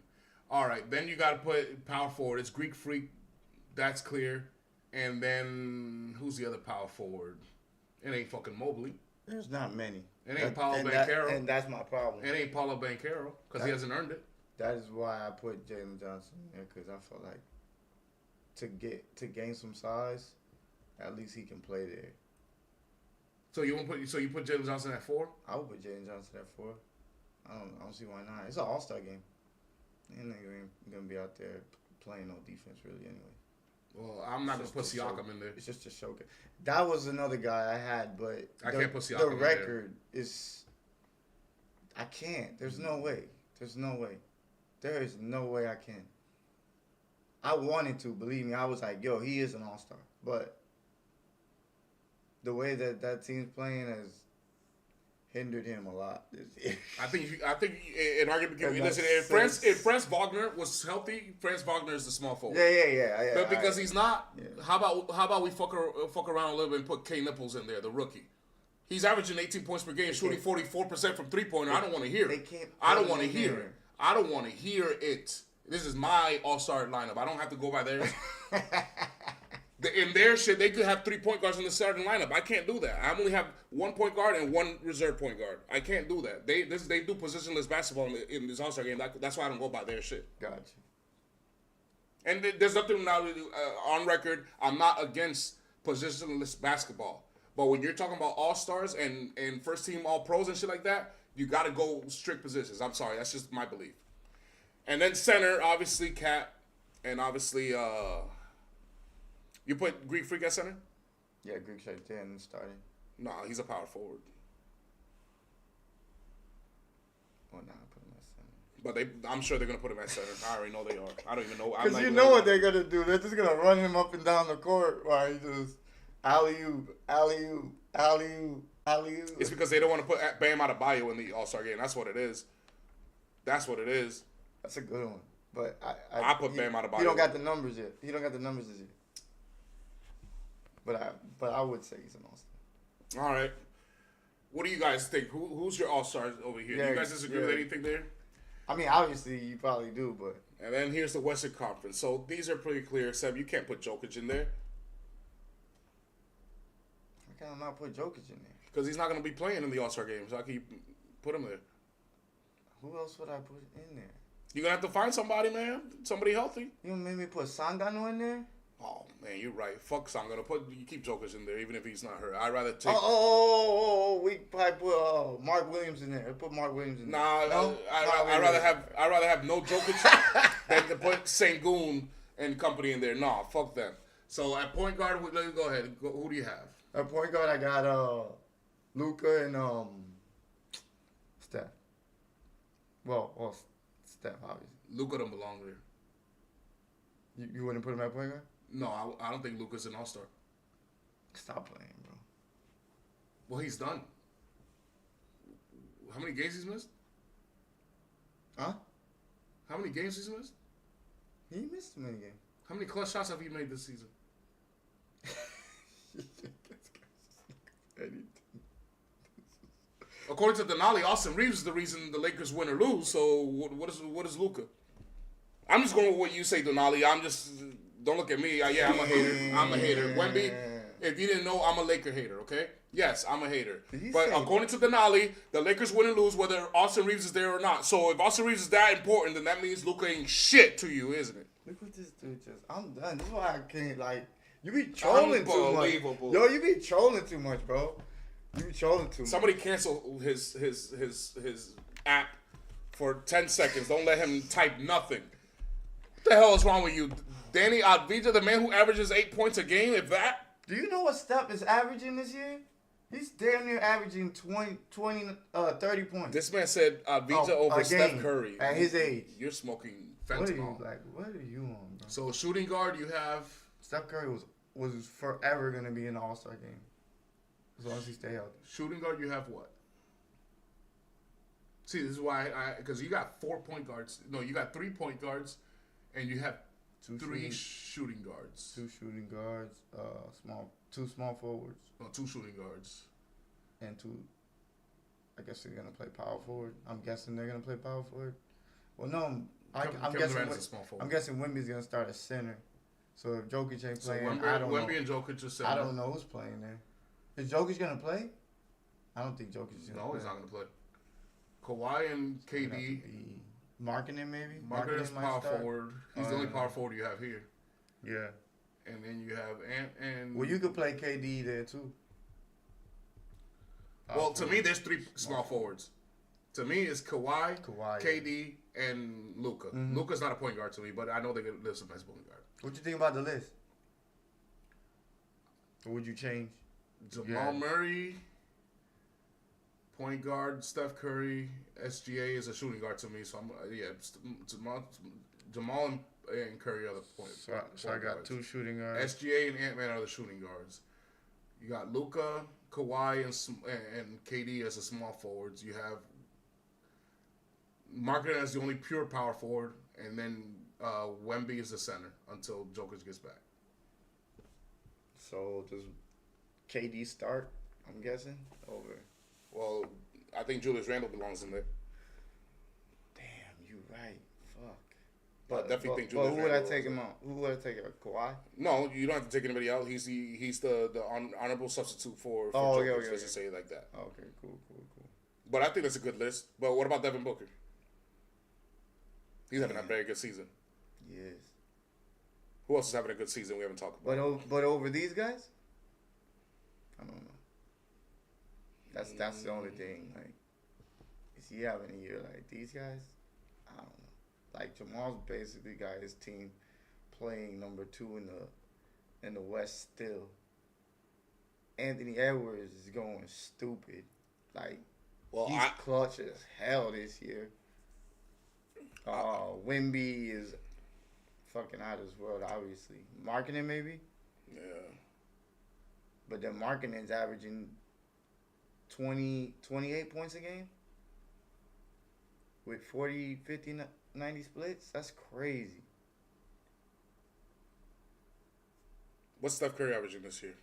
All right, then you got to put power forward. It's Greek Freak. That's clear. And then who's the other power forward? It ain't fucking Mobley. There's not many. It ain't Paolo Banchero. And that's my problem. It ain't Paolo Banchero because he hasn't earned it. That is why I put Jalen Johnson in there because I feel like to gain some size, at least he can play there. So you put Jalen Johnson at 4? I would put Jalen Johnson at 4. I don't see why not. It's an all-star game. And nigga ain't gonna be out there playing no defense really anyway. Well, I'm not gonna put Just to Siakam show- in there. It's just a showcase. That was another guy I had, but I can't put Siakam the in there. record is. I can't. There's no way. There's no way. There is no way I can. I wanted to, believe me. I was like, yo, he is an all-star. But the way that team's playing has hindered him a lot. I think an argument can be And listen. that's If Franz Wagner was healthy, Franz Wagner is the small forward. Yeah. But because he's not, Yeah. how about we fuck around a little bit and put K Nipples in there, the rookie. He's averaging 18 points per game, shooting 44% from three-pointer. I don't want to hear it. I don't want to hear it. I don't want to hear it. This is my all-star lineup. I don't have to go by theirs. In their shit, they could have 3 point guards in the starting lineup. I can't do that. I only have 1 point guard and 1 reserve point guard. I can't do that. They do positionless basketball in this all-star game. That's why I don't go by their shit. Gotcha. And there's nothing now on record. I'm not against positionless basketball. But when you're talking about all-stars and first-team all-pros and shit like that, you got to go strict positions. I'm sorry. That's just my belief. And then center, obviously, Cat. And obviously, you put Greek Freak at center? Yeah, Greek's right there and starting. No, he's a power forward. Well, nah, I put him at center. But I'm sure they're going to put him at center. I already know they are. I don't even know. Because you know what they're going to do. They're just going to run him up and down the court while he just alley-oop, alley-oop, alley-oop, alley-oop. It's because they don't want to put Bam Adebayo in the All-Star game. That's what it is. That's what it is. That's a good one. But I put Bam Adebayo. He don't got the numbers yet. He don't got the numbers this year. But I would say he's an all-star. All right. What do you guys think? Who's your all-stars over here? Do you guys disagree with anything there? I mean, obviously, you probably do, but... And then here's the Western Conference. So these are pretty clear, except you can't put Jokic in there. How can I not put Jokic in there? Because he's not going to be playing in the All-Star game. So how can you put him there? Who else would I put in there? You're going to have to find somebody, man. Somebody healthy. You made me put Sangano in there? Oh, man, you're right. Fuck Sangano. You keep Jokic in there, even if he's not hurt. I'd rather take... We probably put Mark Williams in there. Put Mark Williams in there. Nah, no? I'd rather have no Jokic than to put Sengun and company in there. Nah, fuck them. So at point guard, let me go ahead. Who do you have? At point guard, I got Luka and Steph. Well, Steph, obviously. Luka don't belong there. You wouldn't put him at point guard? No, I don't think Luka's an all-star. Stop playing, bro. Well, he's done. How many games he's missed? Huh? How many games he's missed? He missed many games. How many clutch shots have you made this season? According to Denali, Austin Reeves is the reason the Lakers win or lose. So what is Luka? I'm just going with what you say, Denali. Don't look at me. I'm a hater. I'm a hater. Wemby, if you didn't know, I'm a Laker hater, okay? Yes, I'm a hater. But according to Denali, the Lakers win and lose whether Austin Reeves is there or not. So if Austin Reeves is that important, then that means Luka ain't shit to you, isn't it? Look what this dude just... I'm done. This is why I can't, you be trolling too much. Yo, you be trolling too much, bro. You be trolling too much. Somebody cancel his app for 10 seconds. Don't let him type nothing. What the hell is wrong with you? Danny Advija, the man who averages 8 points a game, if that? Do you know what Steph is averaging this year? He's damn near averaging 30 points. This man said Advija over Steph Curry. At his age. You're smoking fentanyl. What are you on, bro? So shooting guard, you have... Steph Curry was forever going to be in the All-Star game. As long as he stay healthy. Shooting guard, you have what? See, this is why because you got 4 point guards. No, you got 3 point guards, and you have three shooting guards. 2 shooting guards, 2 small forwards. No, 2 shooting guards. And 2, I guess they're going to play power forward. I'm guessing they're going to play power forward. Well, no, I'm guessing Wemby's going to start at center. So if Jokic ain't playing, I don't know. Wemby and Jokic are center. I don't know who's playing there. Is Jokic going to play? I don't think Jokic is going to play. No, he's not going to play. Kawhi and KD. Marketing maybe? Marketing's power forward. He's the only power forward you have here. Yeah. And then you have and well, you could play KD there too. Well, to me, there's 3 small forwards. To me, it's Kawhi, KD, and Luka. Mm-hmm. Luka's not a point guard to me, but I know they're going to list him as point guard. What you think about the list? Or would you change? Jamal Murray, point guard. Steph Curry, SGA is a shooting guard to me. So Jamal and Curry are the point. So I got guards. 2 shooting guards. SGA and Ant-Man are the shooting guards. You got Luka, Kawhi, and KD as the small forwards. You have Marketing as the only pure power forward, and then Wemby is the center until Jokic gets back. So does KD start? I'm guessing over. Well, I think Julius Randle belongs in there. Damn, you right. Fuck. But I definitely think Julius Randle. Who would I take him out? Who would I take out? Kawhi? No, you don't have to take anybody out. He's the honorable substitute for Jokic. Okay. Let's say it like that. Okay, cool. But I think that's a good list. But what about Devin Booker? He's having a very good season. Yes. Who else is having a good season we haven't talked about? But over these guys, I don't know. That's the only thing. Like, is he having a year like these guys? I don't know. Like Jamal's basically got his team playing number 2 in the West still. Anthony Edwards is going stupid. Like, he's clutch as hell this year. Wimby is fucking out of this world, obviously. Marketing maybe? Yeah. But then Markkinen's averaging 28 points a game with 40, 50, 90 splits. That's crazy. What's Steph Curry averaging this year?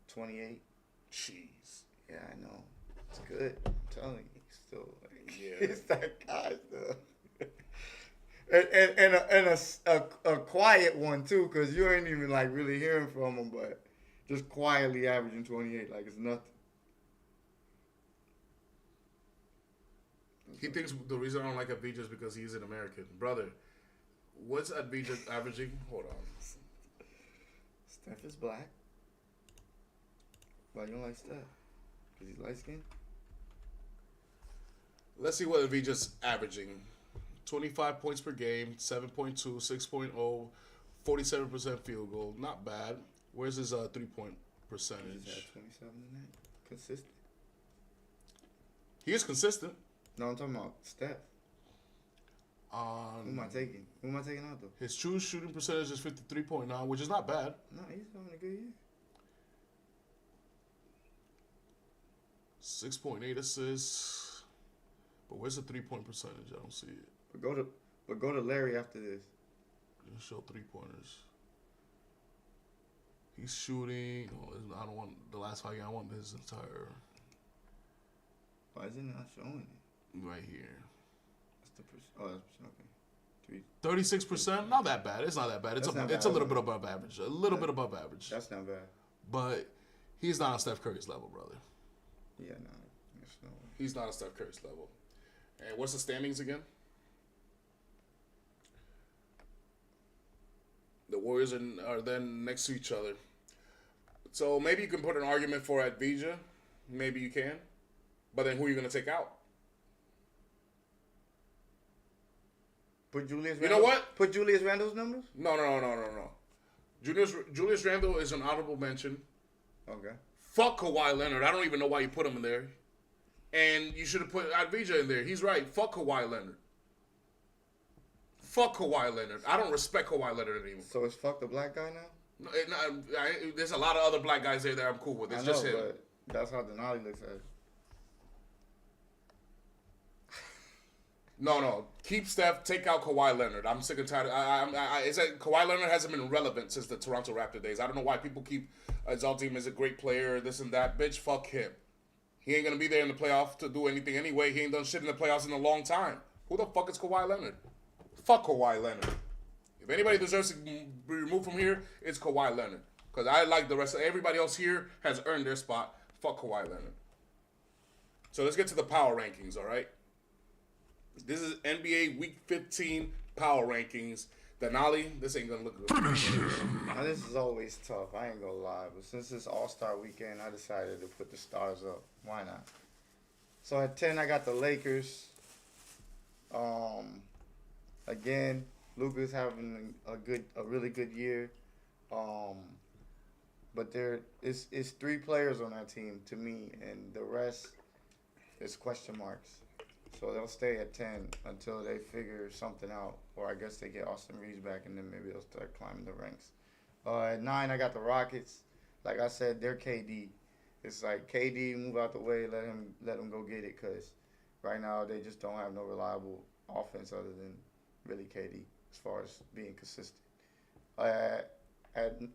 28. Jeez. Yeah, I know. It's good. I'm telling you. He's still like, Yeah. it's that guy still. and a quiet one too, because you ain't even like really hearing from him, but just quietly averaging 28 like it's nothing. He thinks the reason I don't like Advija is because he's an American. Brother, what's Advija averaging? Hold on. Steph is black. Why you don't like Steph? Because he's light skinned? Let's see what Advija's averaging. 25 points per game, 7.2, 6.0, 47% field goal. Not bad. Where's his 3-point percentage? He's at 27 tonight. Consistent. He is consistent. No, I'm talking about Steph. Who am I taking? Who am I taking out though? His true shooting percentage is 53.9, which is not bad. No, he's having a good year. 6.8 assists. But where's the 3-point percentage? I don't see it. But go to Larry after this. Didn't show 3-pointers. He's shooting. Oh, I don't want the last 5 games. I want his entire. Why is it not showing it? Right here. That's the percent. Oh, that's okay. 36%. Not that bad. It's not that bad. It's a little bit above average. A little bit above average. That's not bad. But he's not on Steph Curry's level, brother. Yeah, no. There's no way. He's not on Steph Curry's level. And what's the standings again? The Warriors are then next to each other. So maybe you can put an argument for Advija. Maybe you can. But then who are you going to take out? Put Julius Randle. You know what? Put Julius Randle's numbers? No. Julius Randle is an honorable mention. Okay. Fuck Kawhi Leonard. I don't even know why you put him in there. And you should have put Advija in there. He's right. Fuck Kawhi Leonard. Fuck Kawhi Leonard. I don't respect Kawhi Leonard anymore. So it's fuck the black guy now? No, there's a lot of other black guys there that I'm cool with. It's just him. But that's how Denali looks at it. No. Keep Steph. Take out Kawhi Leonard. I'm sick and tired. It's like Kawhi Leonard hasn't been relevant since the Toronto Raptor days. I don't know why people keep exalting him as a great player, this and that. Bitch, fuck him. He ain't going to be there in the playoffs to do anything anyway. He ain't done shit in the playoffs in a long time. Who the fuck is Kawhi Leonard? Fuck Kawhi Leonard. If anybody deserves to be removed from here, it's Kawhi Leonard. Because I like the rest of everybody else here has earned their spot. Fuck Kawhi Leonard. So let's get to the power rankings, all right? This is NBA Week 15 power rankings. Denali, this ain't going to look good. Now, this is always tough. I ain't going to lie. But since it's All-Star Weekend, I decided to put the stars up. Why not? So at 10, I got the Lakers. Again, Luka's having a really good year. But there is 3 players on that team to me, and the rest is question marks. So they'll stay at 10 until they figure something out, or I guess they get Austin Reeves back, and then maybe they'll start climbing the ranks. At 9, I got the Rockets. Like I said, they're KD. It's like KD, move out the way, let him go get it, because right now they just don't have no reliable offense other than really KD as far as being consistent. At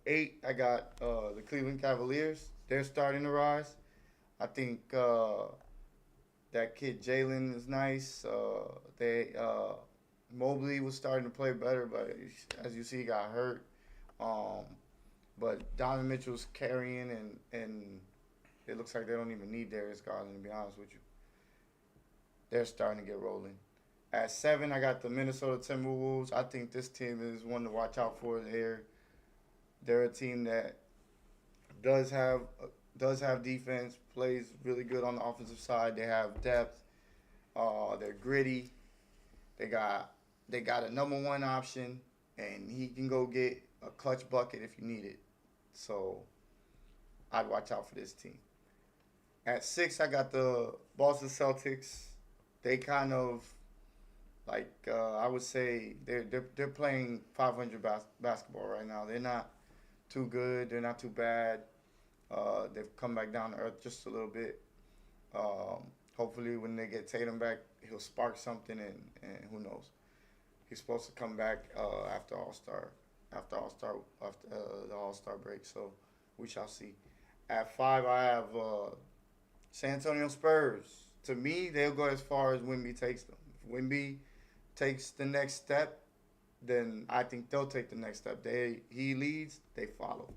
8, I got the Cleveland Cavaliers. They're starting to rise. I think that kid Jalen is nice. Mobley was starting to play better, but as you see, he got hurt. But Donovan Mitchell's carrying, and it looks like they don't even need Darius Garland, to be honest with you. They're starting to get rolling. At 7, I got the Minnesota Timberwolves. I think this team is one to watch out for. They're a team that does have defense, plays really good on the offensive side. They have depth. They're gritty. They got a number one option, and he can go get a clutch bucket if you need it. So I'd watch out for this team. At 6, I got the Boston Celtics. They kind of I would say they're playing 500 basketball right now. They're not too good. They're not too bad. They've come back down to earth just a little bit. Hopefully, when they get Tatum back, he'll spark something, and who knows? He's supposed to come back after the All-Star break. So we shall see. At 5, I have San Antonio Spurs. To me, they'll go as far as Wemby takes them. If Wemby takes the next step, then I think they'll take the next step. He leads, they follow.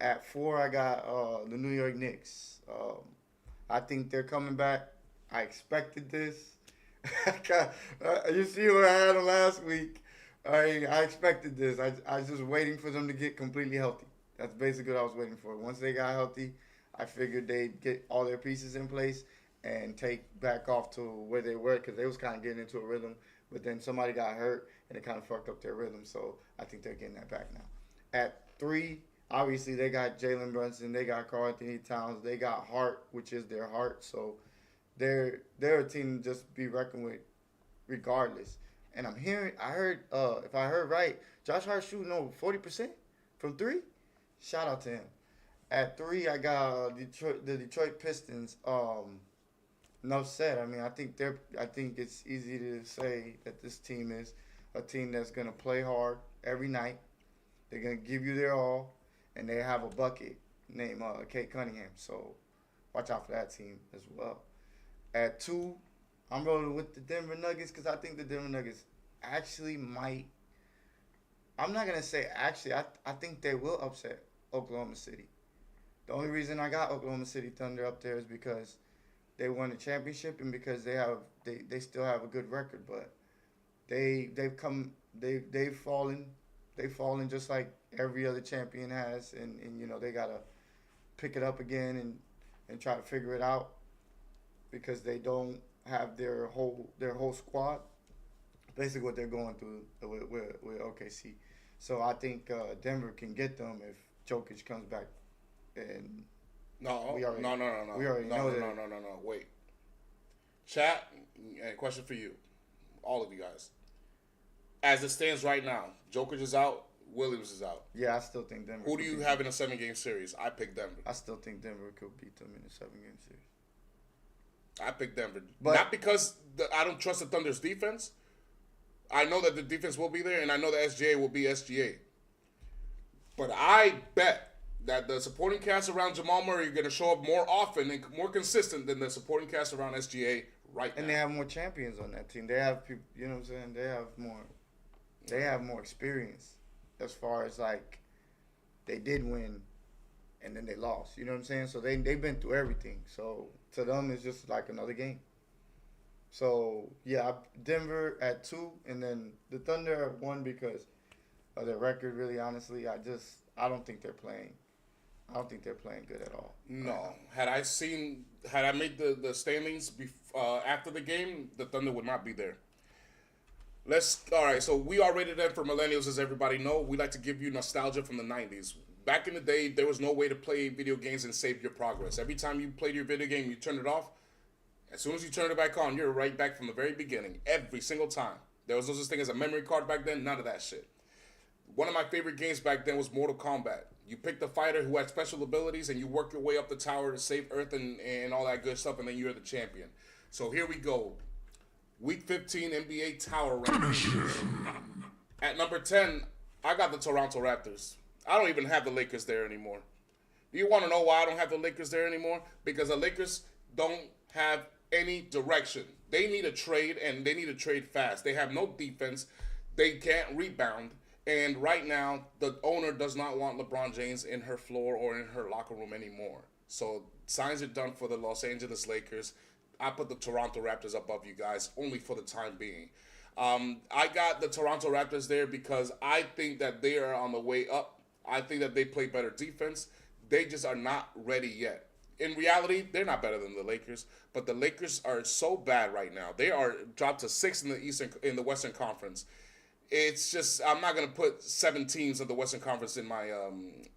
At 4, I got the New York Knicks. I think they're coming back. I expected this. You see what I had them last week. I expected this. I was just waiting for them to get completely healthy. That's basically what I was waiting for. Once they got healthy, I figured they'd get all their pieces in place and take back off to where they were, because they was kind of getting into a rhythm. But then somebody got hurt, and it kind of fucked up their rhythm. So I think they're getting that back now. At 3, obviously they got Jalen Brunson, they got Karl Anthony Towns, they got Hart, which is their heart. So they're a team to just be reckoned with, regardless. And I heard, if I heard right, Josh Hart shooting over 40% from 3. Shout out to him. At 3, I got the Detroit Pistons. Enough said. I mean, I think it's easy to say that this team is a team that's gonna play hard every night. They're gonna give you their all, and they have a bucket named Kate Cunningham. So watch out for that team as well. At 2, I'm rolling with the Denver Nuggets because I think the Denver Nuggets actually might. I'm not gonna say actually. I think they will upset Oklahoma City. The only reason I got Oklahoma City Thunder up there is because they won the championship and because they still have a good record, but they've fallen just like every other champion has, and they gotta pick it up again and try to figure it out because they don't have their whole squad. Basically, what they're going through with OKC. So I think Denver can get them if Jokic comes back. And No. We already know that. Wait. Chat, and question for you, all of you guys. As it stands right now, Jokic is out, Williams is out. Yeah, I still think Denver. Who do you have in a 7-game series? I pick Denver. I still think Denver could beat them in a 7-game series. I pick Denver. But not because I don't trust the Thunder's defense. I know that the defense will be there, and I know the SGA will be SGA. But I bet that the supporting cast around Jamal Murray are going to show up more often and more consistent than the supporting cast around SGA right now. And they have more champions on that team. They have people, you know what I'm saying? They have more experience as far as like they did win and then they lost. You know what I'm saying? So they've been through everything. So to them it's just like another game. So yeah, Denver at 2 and then the Thunder at 1 because of their record. Really, honestly, I don't think they're playing. I don't think they're playing good at all. No. Had I made the standings after the game, the Thunder would not be there. All right, so we are rated M for millennials, as everybody know. We like to give you nostalgia from the 90s. Back in the day, there was no way to play video games and save your progress. Every time you played your video game, you turned it off. As soon as you turn it back on, you're right back from the very beginning. Every single time. There was no such thing as a memory card back then. None of that shit. One of my favorite games back then was Mortal Kombat. You picked a fighter who had special abilities and you work your way up the tower to save Earth and all that good stuff, and then you're the champion. So here we go. Week 15 NBA Tower Rankings. At number 10, I got the Toronto Raptors. I don't even have the Lakers there anymore. Do you want to know why I don't have the Lakers there anymore? Because the Lakers don't have any direction. They need a trade, and they need a trade fast. They have no defense. They can't rebound. And right now, the owner does not want LeBron James in her floor or in her locker room anymore. So signs are done for the Los Angeles Lakers. I put the Toronto Raptors above you guys only for the time being. I got the Toronto Raptors there because I think that they are on the way up. I think that they play better defense. They just are not ready yet. In reality, they're not better than the Lakers, but the Lakers are so bad right now. They are dropped to 6th in the Western Conference. It's just I'm not gonna put 7 teams of the Western Conference in my And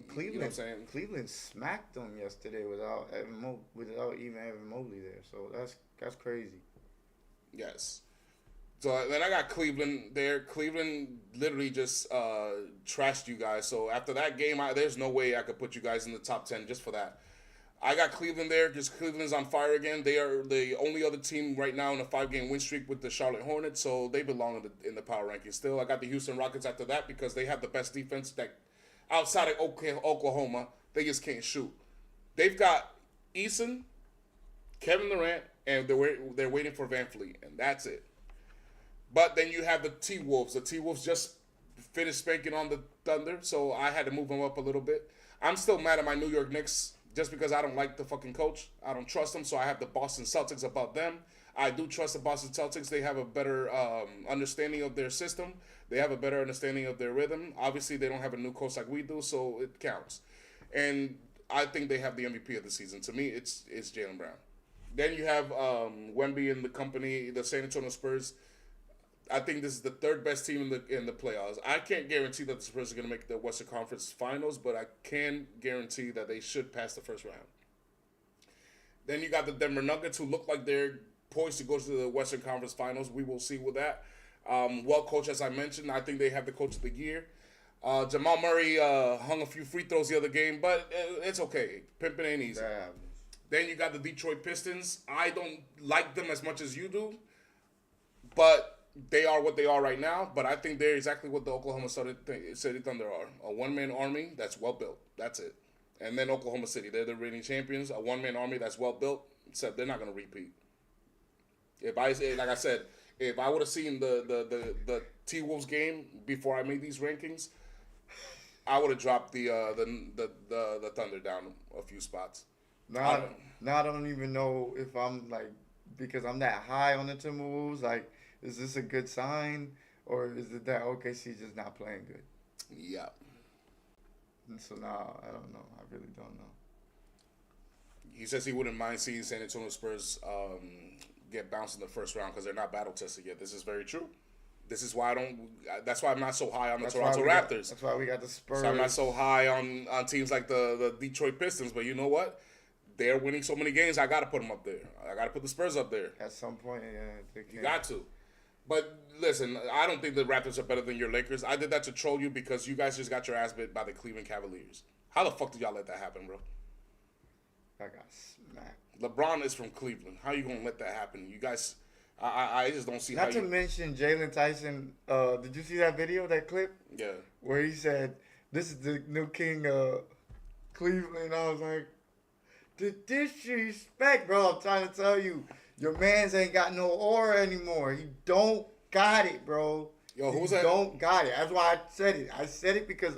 Cleveland, you know what I'm saying? Cleveland smacked them yesterday without even Evan Mobley there. So that's crazy. Yes. So then I got Cleveland there. Cleveland literally just trashed you guys. So after that game, there's no way I could put you guys in the top 10 just for that. I got Cleveland there because Cleveland's on fire again. They are the only other team right now in a 5-game win streak with the Charlotte Hornets, so they belong in the power rankings still. I got the Houston Rockets after that because they have the best defense that outside of Oklahoma, they just can't shoot. They've got Eason, Kevin Durant, and they're waiting for Van Fleet, and that's it. But then you have the T-Wolves. The T-Wolves just finished spanking on the Thunder, so I had to move them up a little bit. I'm still mad at my New York Knicks just because I don't like the fucking coach. I don't trust them, so I have the Boston Celtics above them. I do trust the Boston Celtics. They have a better understanding of their system. They have a better understanding of their rhythm. Obviously, they don't have a new coach like we do, so it counts. And I think they have the MVP of the season. To me, it's Jaylen Brown. Then you have Wemby and the company, the San Antonio Spurs. I think this is the 3rd best team in the playoffs. I can't guarantee that the Spurs are going to make the Western Conference Finals, but I can guarantee that they should pass the first round. Then you got the Denver Nuggets, who look like they're poised to go to the Western Conference Finals. We will see with that. Well coached, as I mentioned. I think they have the coach of the year. Jamal Murray hung a few free throws the other game, but it's okay. Pimping ain't easy. Then you got the Detroit Pistons. I don't like them as much as you do, but they are what they are right now, but I think they're exactly what the Oklahoma City Thunder are. A one-man army that's well-built. That's it. And then Oklahoma City, they're the reigning champions. A one-man army that's well-built, except they're not going to repeat. Like I said, if I would have seen the T-Wolves game before I made these rankings, I would have dropped the Thunder down a few spots. Now I don't even know if I'm like, because I'm that high on the Timberwolves, like, is this a good sign, or is it that OKC's just not playing good? Yeah. And so now, I don't know. I really don't know. He says he wouldn't mind seeing San Antonio Spurs get bounced in the first round because they're not battle tested yet. This is very true. This is why that's why I'm not so high on the Toronto Raptors. That's why we got the Spurs. So I'm not so high on teams like the Detroit Pistons, but you know what? They're winning so many games, I got to put them up there. I got to put the Spurs up there. At some point, yeah. You got to. But listen, I don't think the Raptors are better than your Lakers. I did that to troll you because you guys just got your ass bit by the Cleveland Cavaliers. How the fuck did y'all let that happen, bro? I got smacked. LeBron is from Cleveland. How you going to let that happen? You guys, I just don't see Not to mention Jalen Tyson. Did you see that video, that clip? Yeah. Where he said, this is the new king of Cleveland. I was like, the disrespect, bro. I'm trying to tell you. Your mans ain't got no aura anymore. He don't got it, bro. Yo, who's that? Don't got it. That's why I said it. I said it because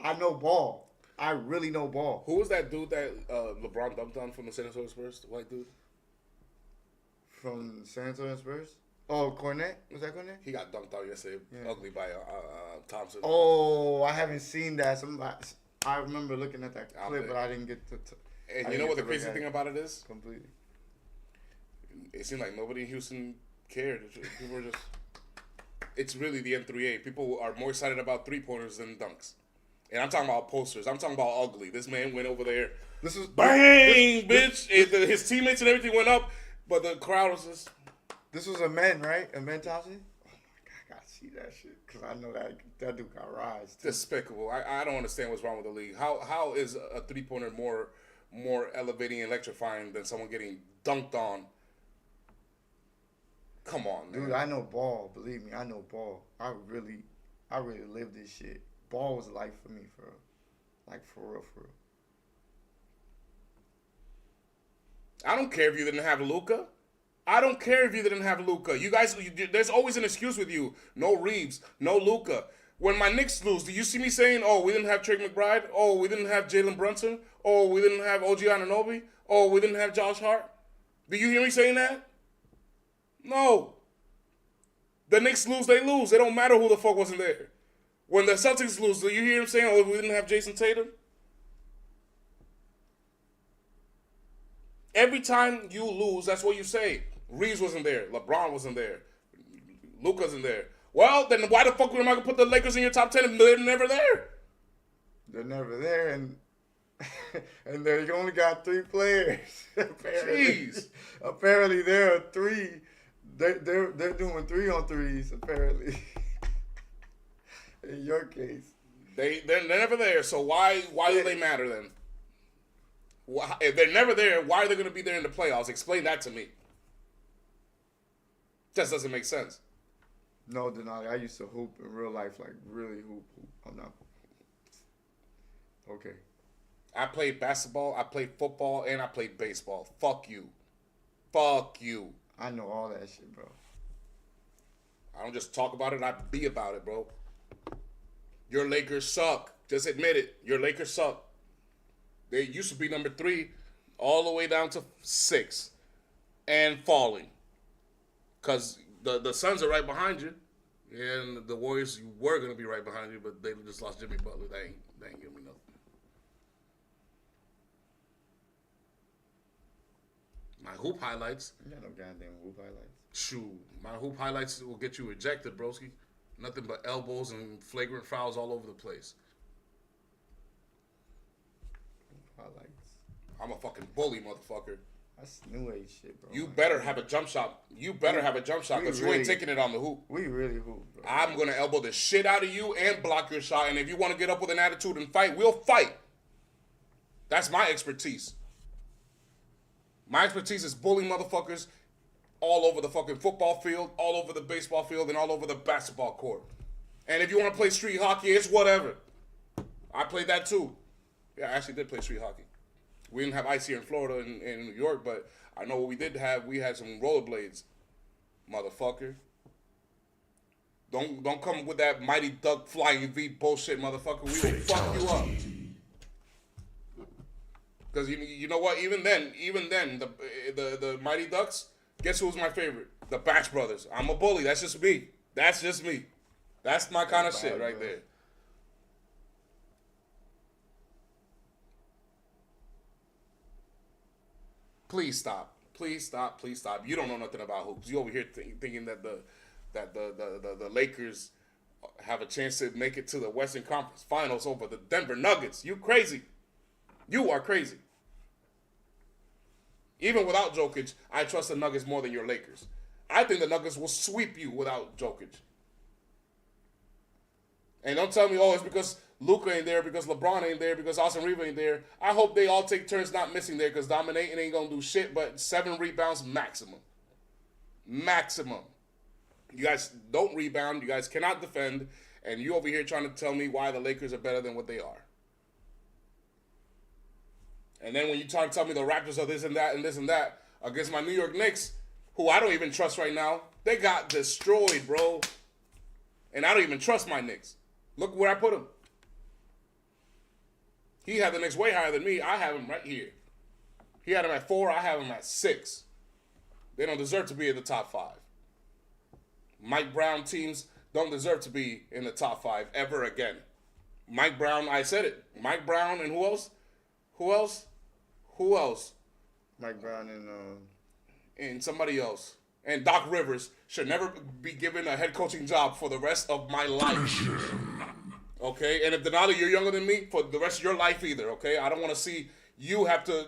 I know ball. I really know ball. Who was that dude that LeBron dumped on from the San Antonio Spurs? The white dude? From San Antonio Spurs? Oh, Cornette? Was that Cornette? He got dunked out yesterday, ugly by Thompson. Oh, I haven't seen that. I remember looking at that clip, but I didn't get to. And you know what the crazy thing about it is? Completely. It seemed like nobody in Houston cared. People were just. It's really the N3A. People are more excited about 3-pointers than dunks. And I'm talking about posters. I'm talking about ugly. This man went over there. This was bang, bitch. His teammates and everything went up, but the crowd was just. This was a man, right? A man Thompson? Oh my God, I gotta see that shit because I know that dude got rise. Too. Despicable. I don't understand what's wrong with the league. How is a 3-pointer more elevating and electrifying than someone getting dunked on? Come on, man. Dude, I know ball. Believe me, I know ball. I really live this shit. Ball was life for me, for real. Like, for real. I don't care if you didn't have Luka. I don't care if you didn't have Luka. You guys, there's always an excuse with you. No Reeves, no Luka. When my Knicks lose, do you see me saying, oh, we didn't have Trey McBride? Oh, we didn't have Jalen Brunson? Oh, we didn't have OG Anunoby? Oh, we didn't have Josh Hart? Do you hear me saying that? No. The Knicks lose, they lose. It don't matter who the fuck wasn't there. When the Celtics lose, do you hear him saying, oh, we didn't have Jason Tatum? Every time you lose, that's what you say. Reeves wasn't there. LeBron wasn't there. Luka wasn't there. Well, then why the fuck am I going to put the Lakers in your top 10 if they're never there? They're never there, and they only got 3 players. Jeez. Apparently, there are 3. They're doing 3-on-3s, apparently. In your case. They're never there, so why do they matter then? If they're never there, why are they going to be there in the playoffs? Explain that to me. Just doesn't make sense. No, Denali, I used to hoop in real life, like really hoop. I'm not. Okay. I played basketball, I played football, and I played baseball. Fuck you. Fuck you. I know all that shit, bro. I don't just talk about it, I be about it, bro. Your Lakers suck. Just admit it. Your Lakers suck. They used to be number 3 all the way down to 6 and falling. Because the Suns are right behind you. And the Warriors were going to be right behind you, but they just lost Jimmy Butler. They ain't giving me nothing. My hoop highlights. You got no goddamn hoop highlights. Shoot. My hoop highlights will get you ejected, broski. Nothing but elbows and flagrant fouls all over the place. Highlights. I'm a fucking bully, motherfucker. That's new age shit, bro. You better have a jump shot. You better have a jump shot because you ain't taking it on the hoop. We really hoop, bro. I'm going to elbow the shit out of you and block your shot. And if you want to get up with an attitude and fight, we'll fight. That's my expertise. My expertise is bullying motherfuckers all over the fucking football field, all over the baseball field, and all over the basketball court. And if you want to play street hockey, it's whatever. I played that too. Yeah, I actually did play street hockey. We didn't have ice here in Florida and in New York, but I know what we did have. We had some rollerblades, motherfucker. Don't come with that Mighty Duck Flying V bullshit, motherfucker. We will fuck you up. Because you know what? Even then, the Mighty Ducks. Guess who's my favorite? The Batch Brothers. I'm a bully. That's just me. That's just me. That's my kind of shit right there. Please stop. Please stop. Please stop. You don't know nothing about hoops. You over here thinking that the Lakers have a chance to make it to the Western Conference Finals over the Denver Nuggets. You crazy. You are crazy. Even without Jokic, I trust the Nuggets more than your Lakers. I think the Nuggets will sweep you without Jokic. And don't tell me, oh, it's because Luka ain't there, because LeBron ain't there, because Austin Reeves ain't there. I hope they all take turns not missing there, because dominating ain't going to do shit but 7 rebounds maximum. Maximum. You guys don't rebound. You guys cannot defend. And you over here trying to tell me why the Lakers are better than what they are. And then when you try to tell me the Raptors are this and that and this and that against my New York Knicks, who I don't even trust right now, they got destroyed, bro. And I don't even trust my Knicks. Look where I put them. He had the Knicks way higher than me. I have him right here. He had him at 4. I have him at 6. They don't deserve to be in the top 5. Mike Brown teams don't deserve to be in the top 5 ever again. Mike Brown, I said it. Mike Brown and who else? Who else? Who else? Mike Brown and somebody else. And Doc Rivers should never be given a head coaching job for the rest of my life. Okay? And if Denali, you're younger than me, for the rest of your life either, okay? I don't want to see you have to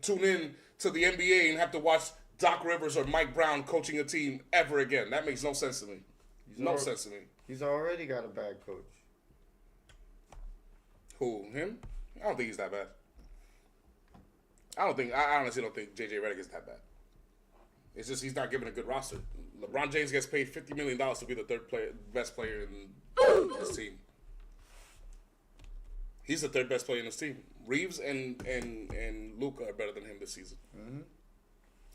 tune in to the NBA and have to watch Doc Rivers or Mike Brown coaching a team ever again. That makes no sense to me. No sense to me. He's already got a bad coach. Who? Him? I don't think he's that bad. I honestly don't think JJ Redick is that bad. It's just he's not given a good roster. LeBron James gets paid $50 million to be the best player in his team. He's the third best player in his team. Reeves and Luka are better than him this season. Mm-hmm.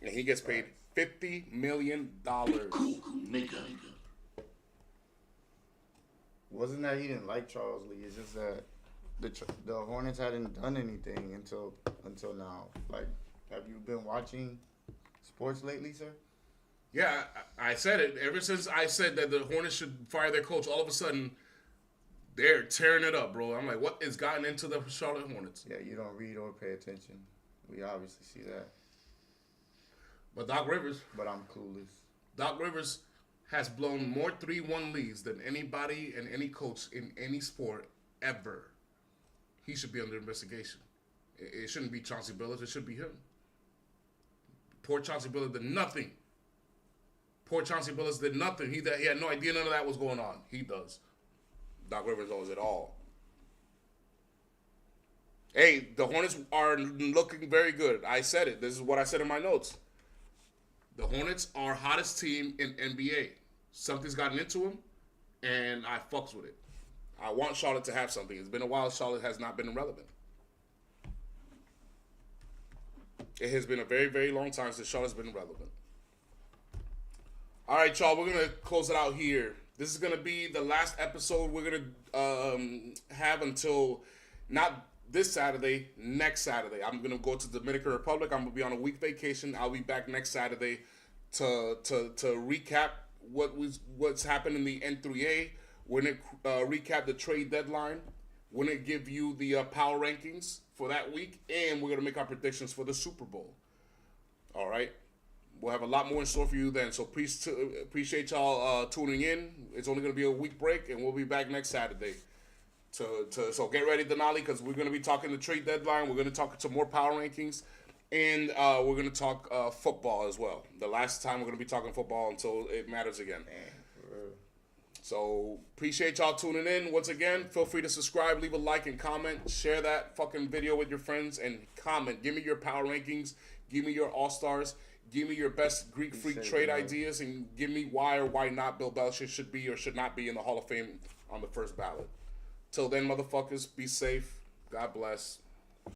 And he gets paid $50 million. wasn't that he didn't like Charles Lee. It's just that the Hornets hadn't done anything until now. Like, have you been watching sports lately, sir? Yeah, I said it. Ever since I said that the Hornets should fire their coach, all of a sudden, they're tearing it up, bro. I'm like, what has gotten into the Charlotte Hornets? Yeah, you don't read or pay attention. We obviously see that. But Doc Rivers But I'm clueless. Doc Rivers has blown more 3-1 leads than anybody and any coach in any sport ever. He should be under investigation. It shouldn't be Chauncey Billups. It should be him. Poor Chauncey Billups did nothing. Poor Chauncey Billups did nothing. He had no idea none of that was going on. He does. Doc Rivers knows it all. Hey, the Hornets are looking very good. I said it. This is what I said in my notes. The Hornets are hottest team in NBA. Something's gotten into them, and I fucks with it. I want Charlotte to have something. It's been a while. Charlotte has not been relevant. It has been a very, very long time since Charlotte's been relevant. All right, y'all. We're going to close it out here. This is going to be the last episode we're going to have until not this Saturday, next Saturday. I'm going to go to the Dominican Republic. I'm going to be on a week vacation. I'll be back next Saturday to recap what's happened in the N3A. We're going to recap the trade deadline. We're going to give you the power rankings for that week, and we're going to make our predictions for the Super Bowl. All right? We'll have a lot more in store for you then. So please appreciate y'all tuning in. It's only going to be a week break, and we'll be back next Saturday. So get ready, Denali, because we're going to be talking the trade deadline. We're going to talk some more power rankings, and we're going to talk football as well. The last time we're going to be talking football until it matters again. Man, for real. So appreciate y'all tuning in. Once again, feel free to subscribe, leave a like, and comment. Share that fucking video with your friends and comment. Give me your power rankings. Give me your all-stars. Give me your best Greek Freak trade ideas, and give me why or why not Bill Belichick should be or should not be in the Hall of Fame on the first ballot. Till then, motherfuckers, be safe. God bless.